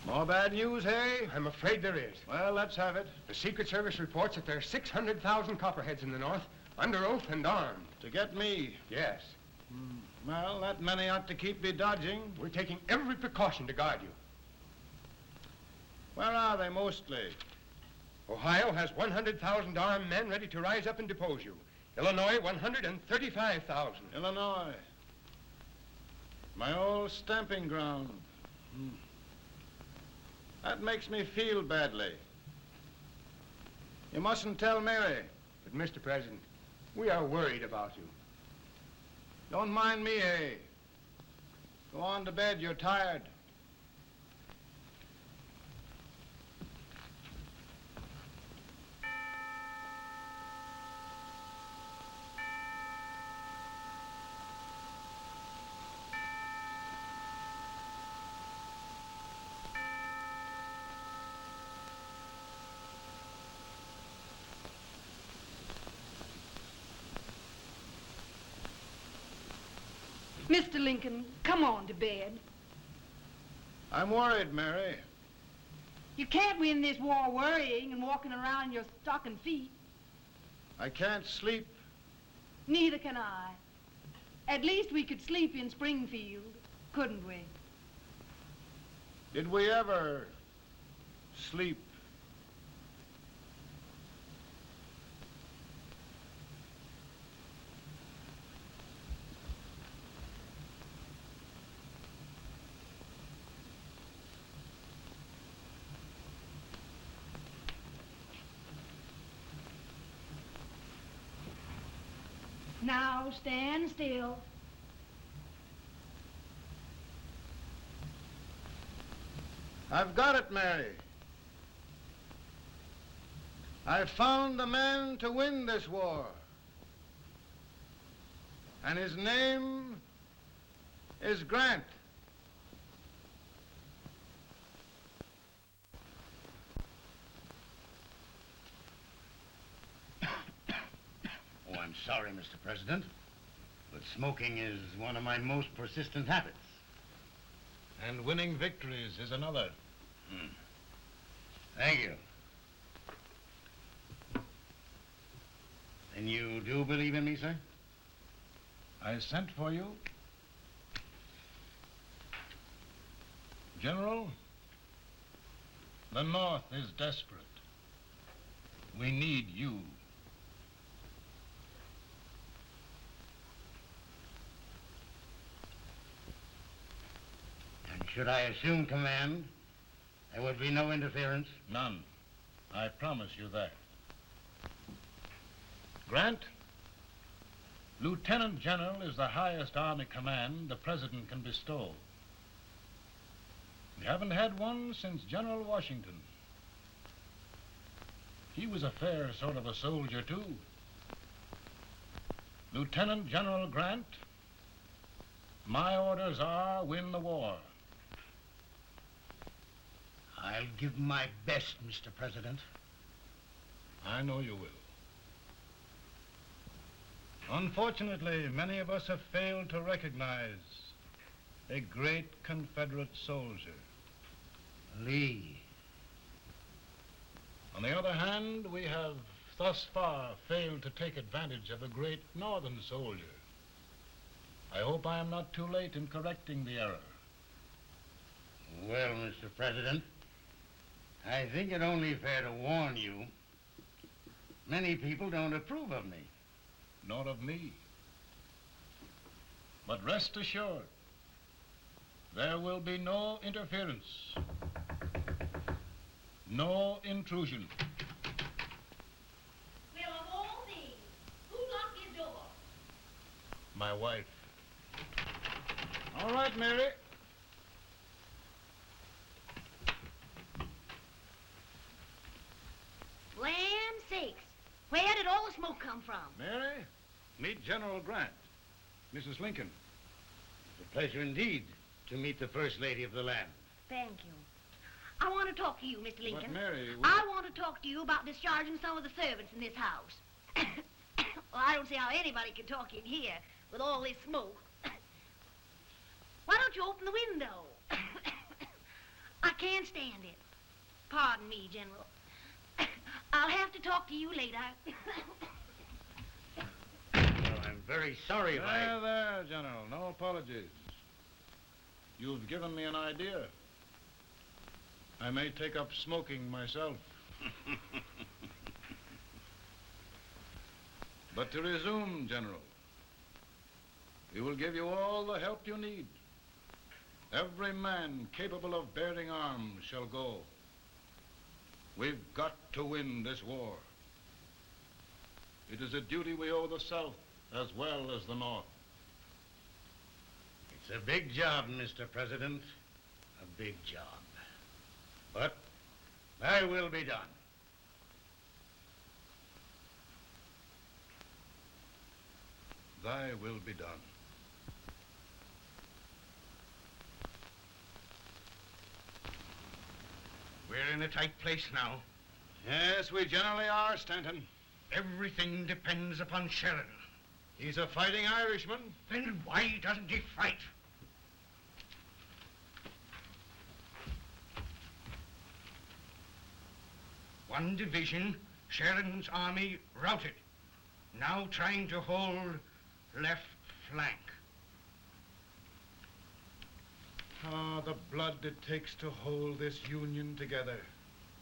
More bad news, hey? I'm afraid there is. Well, let's have it. The Secret Service reports that there are 600,000 copperheads in the North, under oath and armed. To get me? Yes. Well, that many ought to keep me dodging. We're taking every precaution to guard you. Where are they mostly? Ohio has 100,000 armed men ready to rise up and depose you. Illinois, 135,000. Illinois. My old stamping ground. That makes me feel badly. You mustn't tell Mary. But, Mr. President, we are worried about you. Don't mind me, eh? Go on to bed, you're tired. Mr. Lincoln, come on to bed. I'm worried, Mary. You can't win this war worrying and walking around in your stocking feet. I can't sleep. Neither can I. At least we could sleep in Springfield, couldn't we? Did we ever sleep? Now stand still. I've got it, Mary. I've found the man to win this war. And his name is Grant. Oh, I'm sorry, Mr. President, but smoking is one of my most persistent habits. And winning victories is another. Thank you. And you do believe in me, sir? I sent for you. General, the North is desperate. We need you. And should I assume command, there would be no interference? None. I promise you that. Grant, Lieutenant General is the highest Army command the President can bestow. We haven't had one since General Washington. He was a fair sort of a soldier, too. Lieutenant General Grant, my orders are win the war. I'll give my best, Mr. President. I know you will. Unfortunately, many of us have failed to recognize a great Confederate soldier. Lee. On the other hand, we have thus far failed to take advantage of a great Northern soldier. I hope I am not too late in correcting the error. Well, Mr. President, I think it only fair to warn you. Many people don't approve of me. Nor of me. But rest assured, there will be no interference. No intrusion. Well, of all things, who locked his door? My wife. All right, Mary. Land sakes, where did all the smoke come from? Mary, meet General Grant. Mrs. Lincoln. It's a pleasure indeed to meet the First Lady of the land. Thank you. I want to talk to you, Mr. Lincoln. But, Mary, I want to talk to you about discharging some of the servants in this house. Well, I don't see how anybody can talk in here with all this smoke. Why don't you open the window? I can't stand it. Pardon me, General. I'll have to talk to you later. Well, I'm very sorry if I... There, General. No apologies. You've given me an idea. I may take up smoking myself. But to resume, General, we will give you all the help you need. Every man capable of bearing arms shall go. We've got to win this war. It is a duty we owe the South as well as the North. It's a big job, Mr. President. A big job. But thy will be done. Thy will be done. We're in a tight place now. Yes, we generally are, Stanton. Everything depends upon Sheridan. He's a fighting Irishman. Then why doesn't he fight? One division, Sheridan's army routed. Now trying to hold left flank. Ah, the blood it takes to hold this Union together.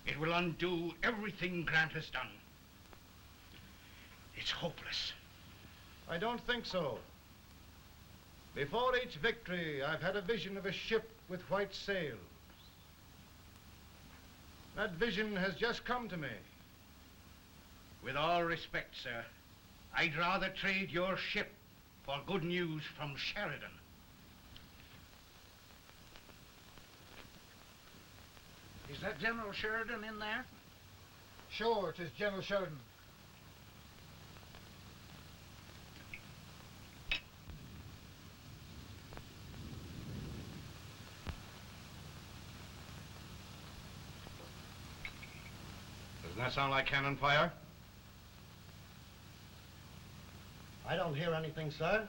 It will undo everything Grant has done. It's hopeless. I don't think so. Before each victory, I've had a vision of a ship with white sails. That vision has just come to me. With all respect, sir, I'd rather trade your ship for good news from Sheridan. Is that General Sheridan in there? Sure, it is General Sheridan. Doesn't that sound like cannon fire? I don't hear anything, sir.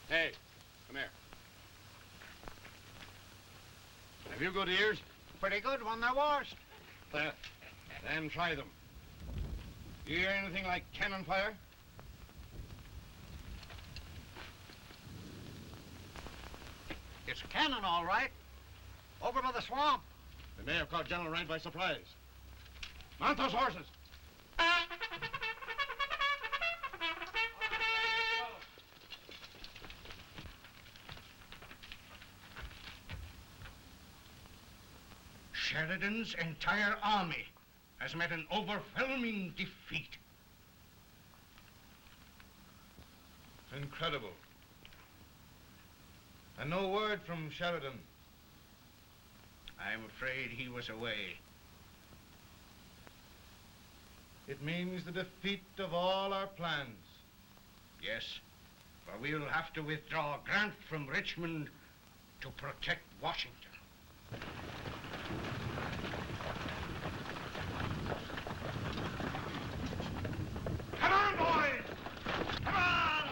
Hey, come here. Have you good ears? Pretty good when they're washed. Then try them. You hear anything like cannon fire? It's cannon, all right. Over by the swamp. They may have caught General Rand by surprise. Mount those horses. Sheridan's entire army has met an overwhelming defeat. Incredible. And no word from Sheridan. I'm afraid he was away. It means the defeat of all our plans. Yes, for we'll have to withdraw Grant from Richmond to protect Washington. Come on, boys! Come on!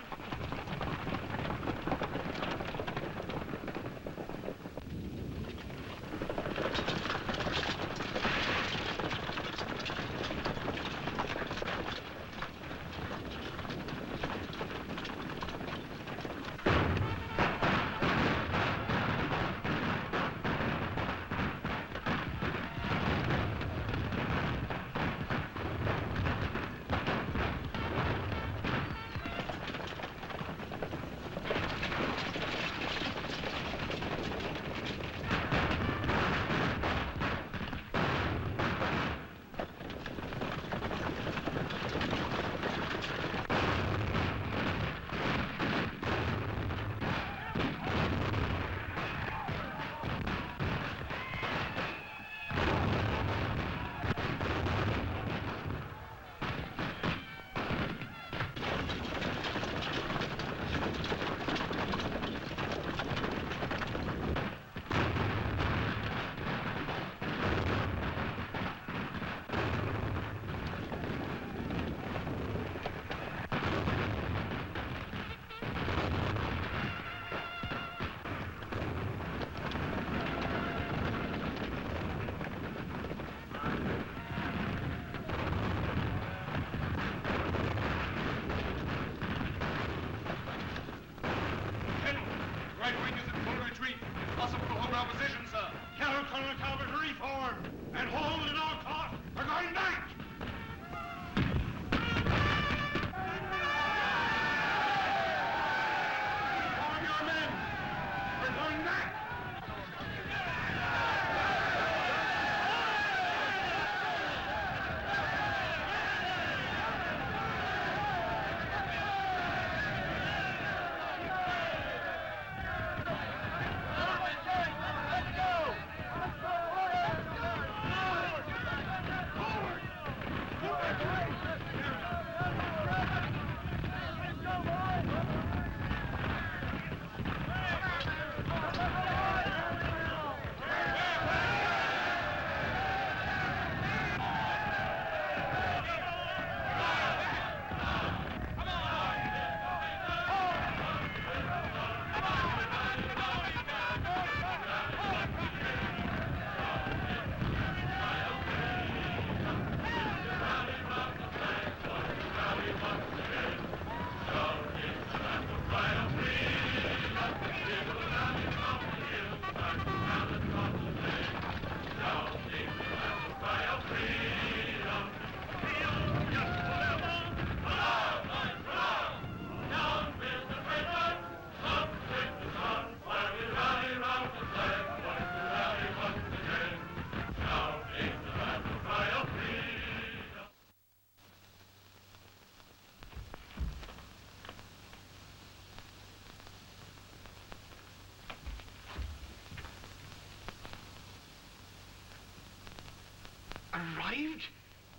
arrived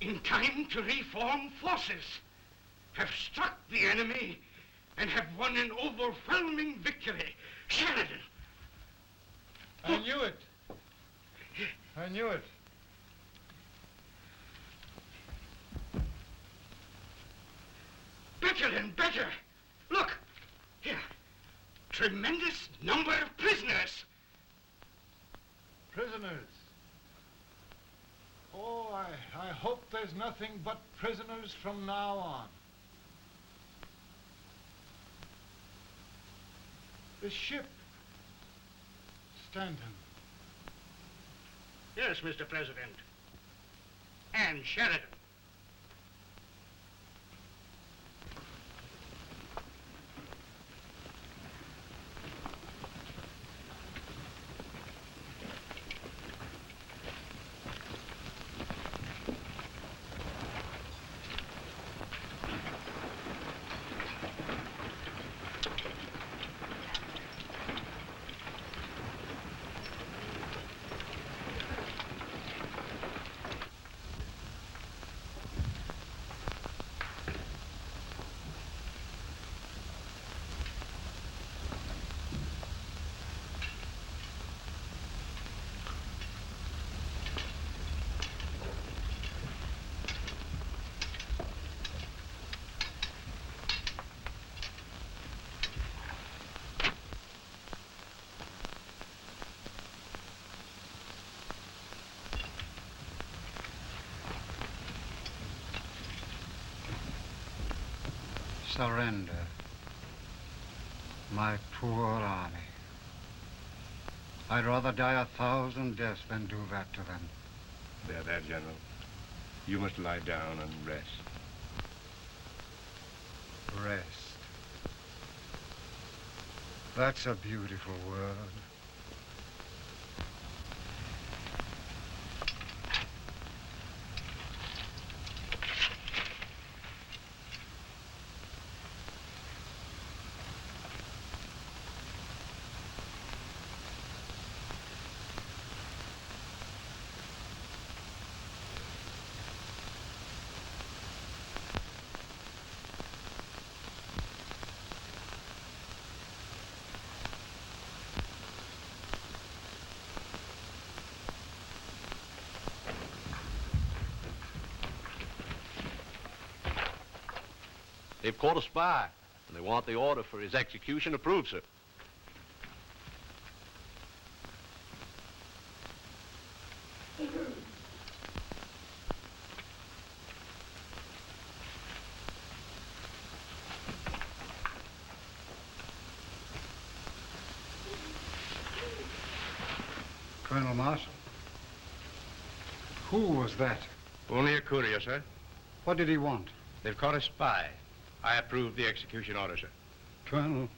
in time to reform forces, have struck the enemy, and have won an overwhelming victory. Sheridan! I knew it. I knew it. Better and better. Look, here. Tremendous number of prisoners. Prisoners. Oh, I hope there's nothing but prisoners from now on. The ship. Stanton. Yes, Mr. President. And Sheridan. Surrender. My poor army. I'd rather die 1,000 deaths than do that to them. There, General. You must lie down and rest. Rest. That's a beautiful word. They've caught a spy, and they want the order for his execution approved, sir. Colonel Marshall. Who was that? Only a courier, sir. What did he want? They've caught a spy. I approve the execution order, sir. Colonel,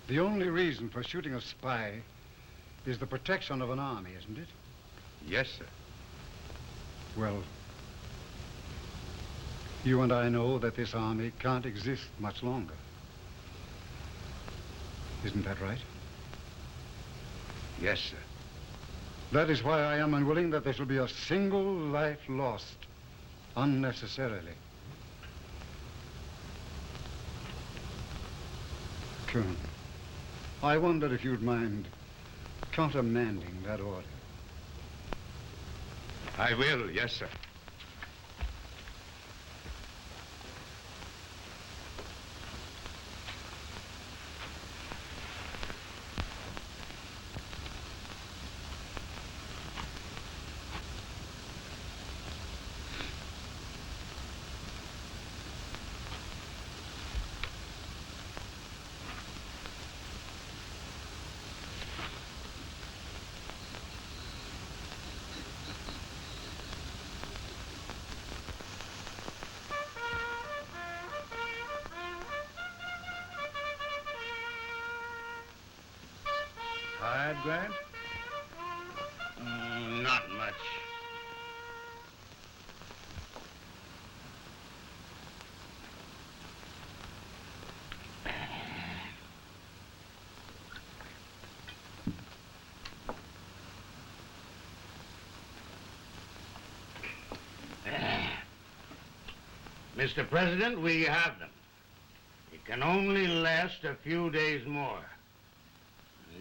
the only reason for shooting a spy is the protection of an army, isn't it? Yes, sir. Well, you and I know that this army can't exist much longer. Isn't that right? Yes, sir. That is why I am unwilling that there shall be a single life lost unnecessarily. Colonel, I wonder if you'd mind countermanding that order. I will, yes, sir. Tired, Grant? Not much. Mr. President, we have them. It can only last a few days more.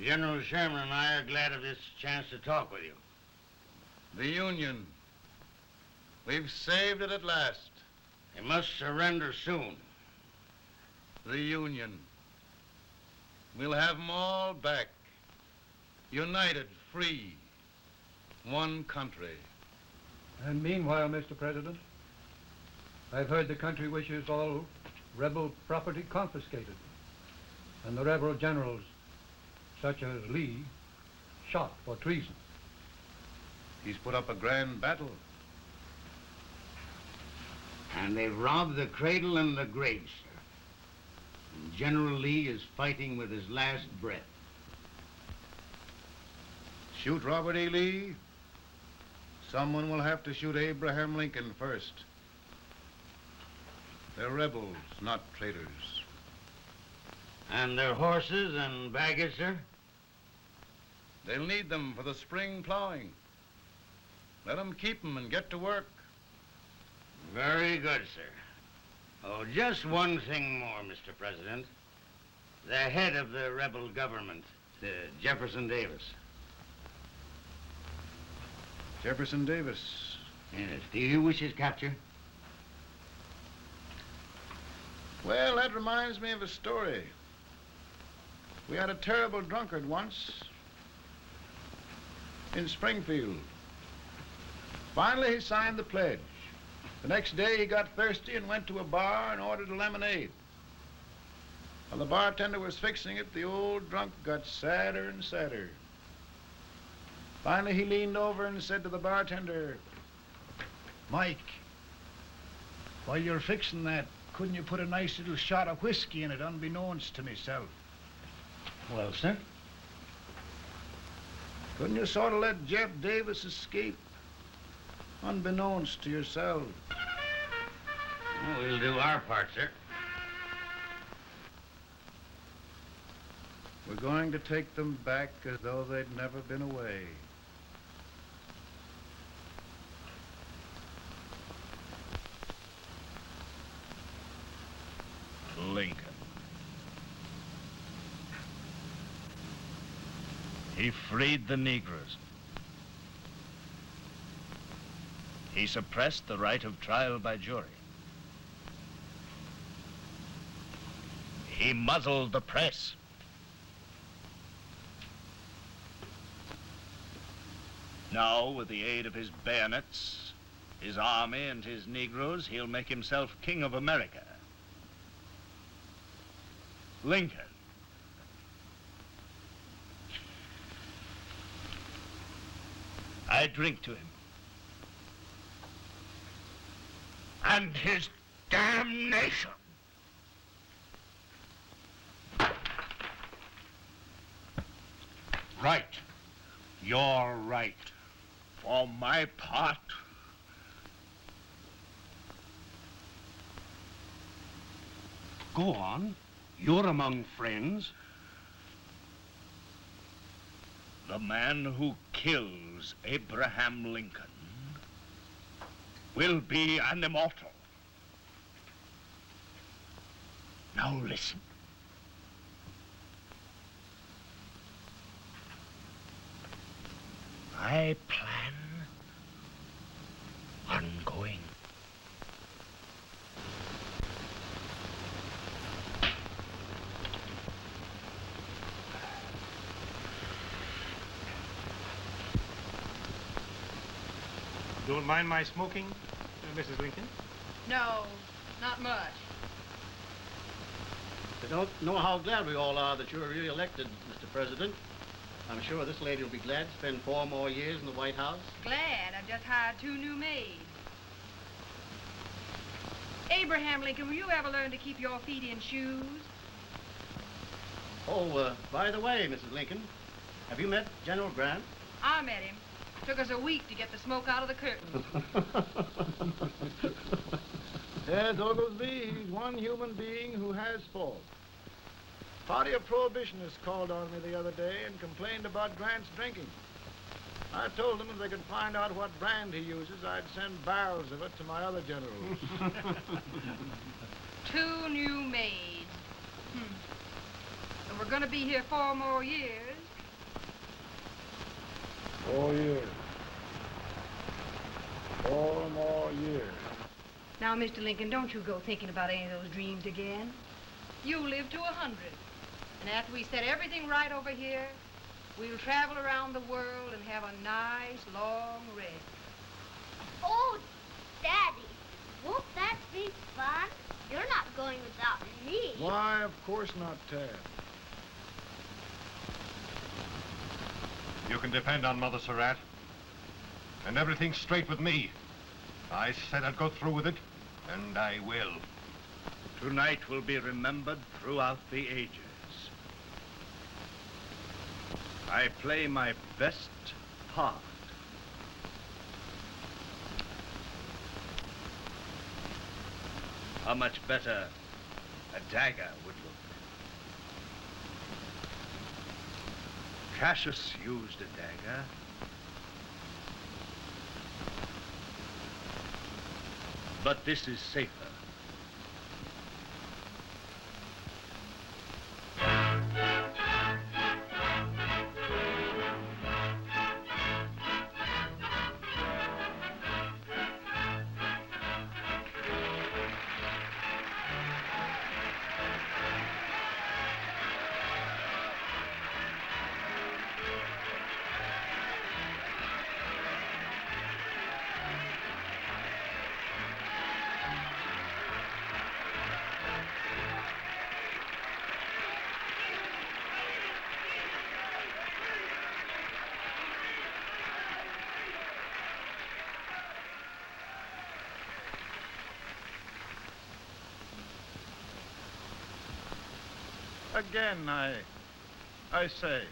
General Sherman and I are glad of this chance to talk with you. The Union. We've saved it at last. They must surrender soon. The Union. We'll have them all back. United, free. One country. And meanwhile, Mr. President, I've heard the country wishes all rebel property confiscated, and the rebel generals, such as Lee, shot for treason. He's put up a grand battle. And they've robbed the cradle and the grave, sir. And General Lee is fighting with his last breath. Shoot Robert E. Lee? Someone will have to shoot Abraham Lincoln first. They're rebels, not traitors. And their horses and baggage, sir? They'll need them for the spring plowing. Let them keep them and get to work. Very good, sir. Oh, just one thing more, Mr. President. The head of the rebel government, Jefferson Davis. Jefferson Davis? Yes. Do you wish his capture? Well, that reminds me of a story. We had a terrible drunkard once in Springfield. Finally, he signed the pledge. The next day, he got thirsty and went to a bar and ordered a lemonade. While the bartender was fixing it, the old drunk got sadder and sadder. Finally, he leaned over and said to the bartender, "Mike, while you're fixing that, couldn't you put a nice little shot of whiskey in it, unbeknownst to myself?" Well, sir? Couldn't you sort of let Jeff Davis escape, unbeknownst to yourself? Well, we'll do our part, sir. We're going to take them back as though they'd never been away. Lincoln. He freed the Negroes. He suppressed the right of trial by jury. He muzzled the press. Now, with the aid of his bayonets, his army, and his Negroes, he'll make himself king of America. Lincoln. I drink to him. And his damnation. Right. You're right. For my part, go on. You're among friends. The man who kills Abraham Lincoln will be an immortal. Now listen. I plan on going. Don't mind my smoking, Mrs. Lincoln? No, not much. You don't know how glad we all are that you're re-elected, Mr. President. I'm sure this lady will be glad to spend 4 more years in the White House. Glad. I've just hired 2 new maids. Abraham Lincoln, will you ever learn to keep your feet in shoes? Oh, by the way, Mrs. Lincoln, have you met General Grant? I met him. Took us a week to get the smoke out of the curtain. Yes, Oglesby, he's one human being who has faults. Party of Prohibitionists called on me the other day and complained about Grant's drinking. I told them if they could find out what brand he uses, I'd send barrels of it to my other generals. 2 new maids. And we're going to be here 4 more years. 4 years. 4 more years. Now, Mr. Lincoln, don't you go thinking about any of those dreams again. You live to 100. And after we set everything right over here, we'll travel around the world and have a nice, long rest. Oh, Daddy, won't that be fun? You're not going without me. Why, of course not, Tad. You can depend on Mother Surratt. And everything's straight with me. I said I'd go through with it, and I will. Tonight will be remembered throughout the ages. I play my best part. How much better a dagger would look. Cassius used a dagger. But this is safer. Again, I say,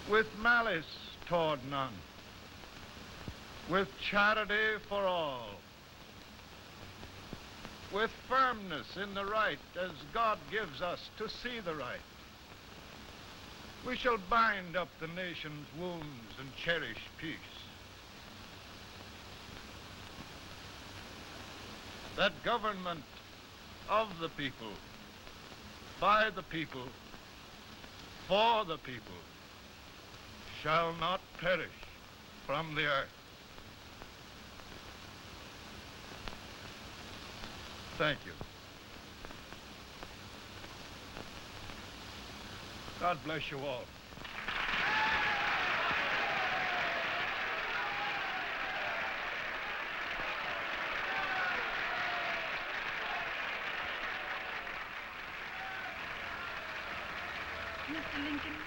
with malice toward none, with charity for all, with firmness in the right as God gives us to see the right, we shall bind up the nation's wounds and cherish peace. That government of the people, by the people, for the people, shall not perish from the earth. Thank you. God bless you all. Mr. Lincoln,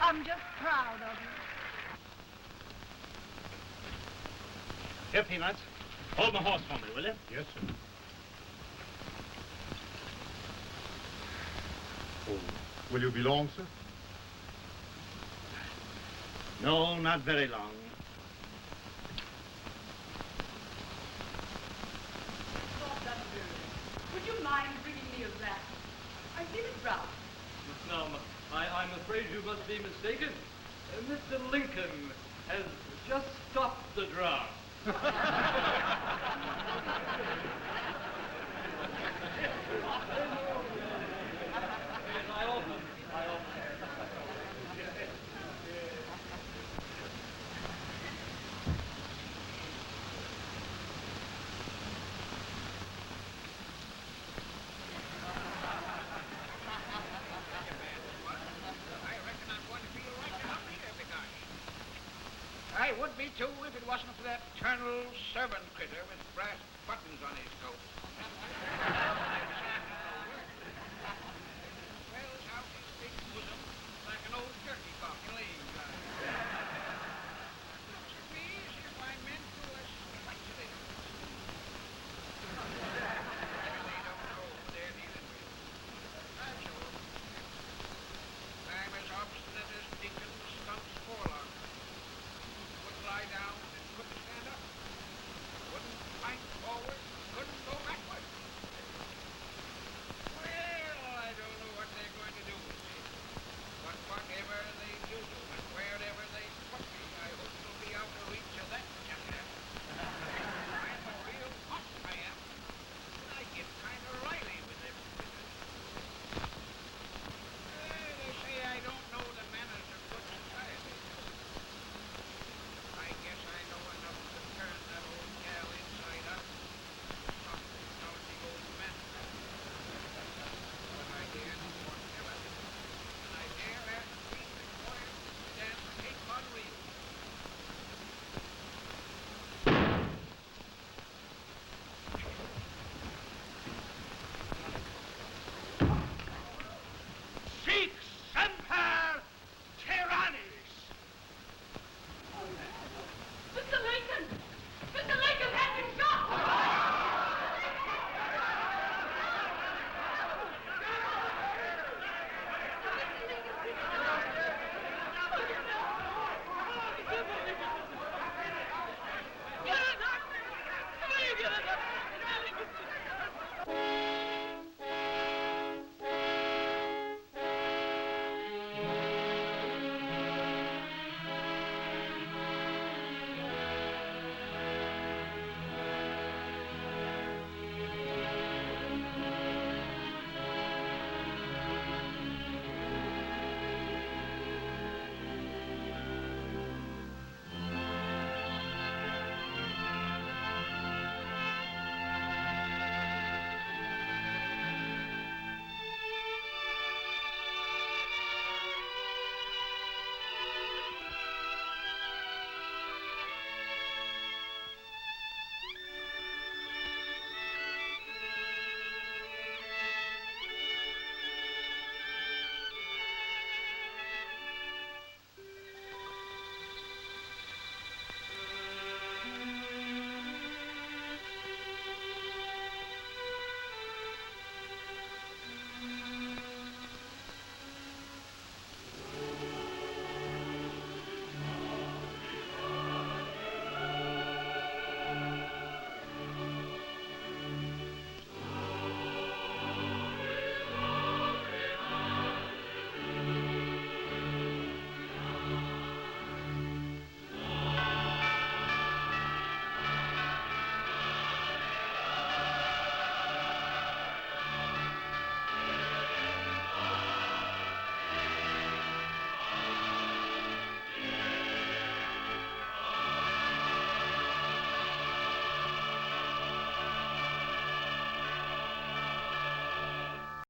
I'm just proud of you. Here, Peanuts. Hold my horse for me, will you? Yes, sir. Oh, will you be long, sir? No, not very long. Would you mind bringing me a wrap? I feel it rough. Now, I'm afraid you must be mistaken. Mr. Lincoln has just stopped the drum. I would be, too, if it wasn't for that eternal servant critter with brass buttons on his coat.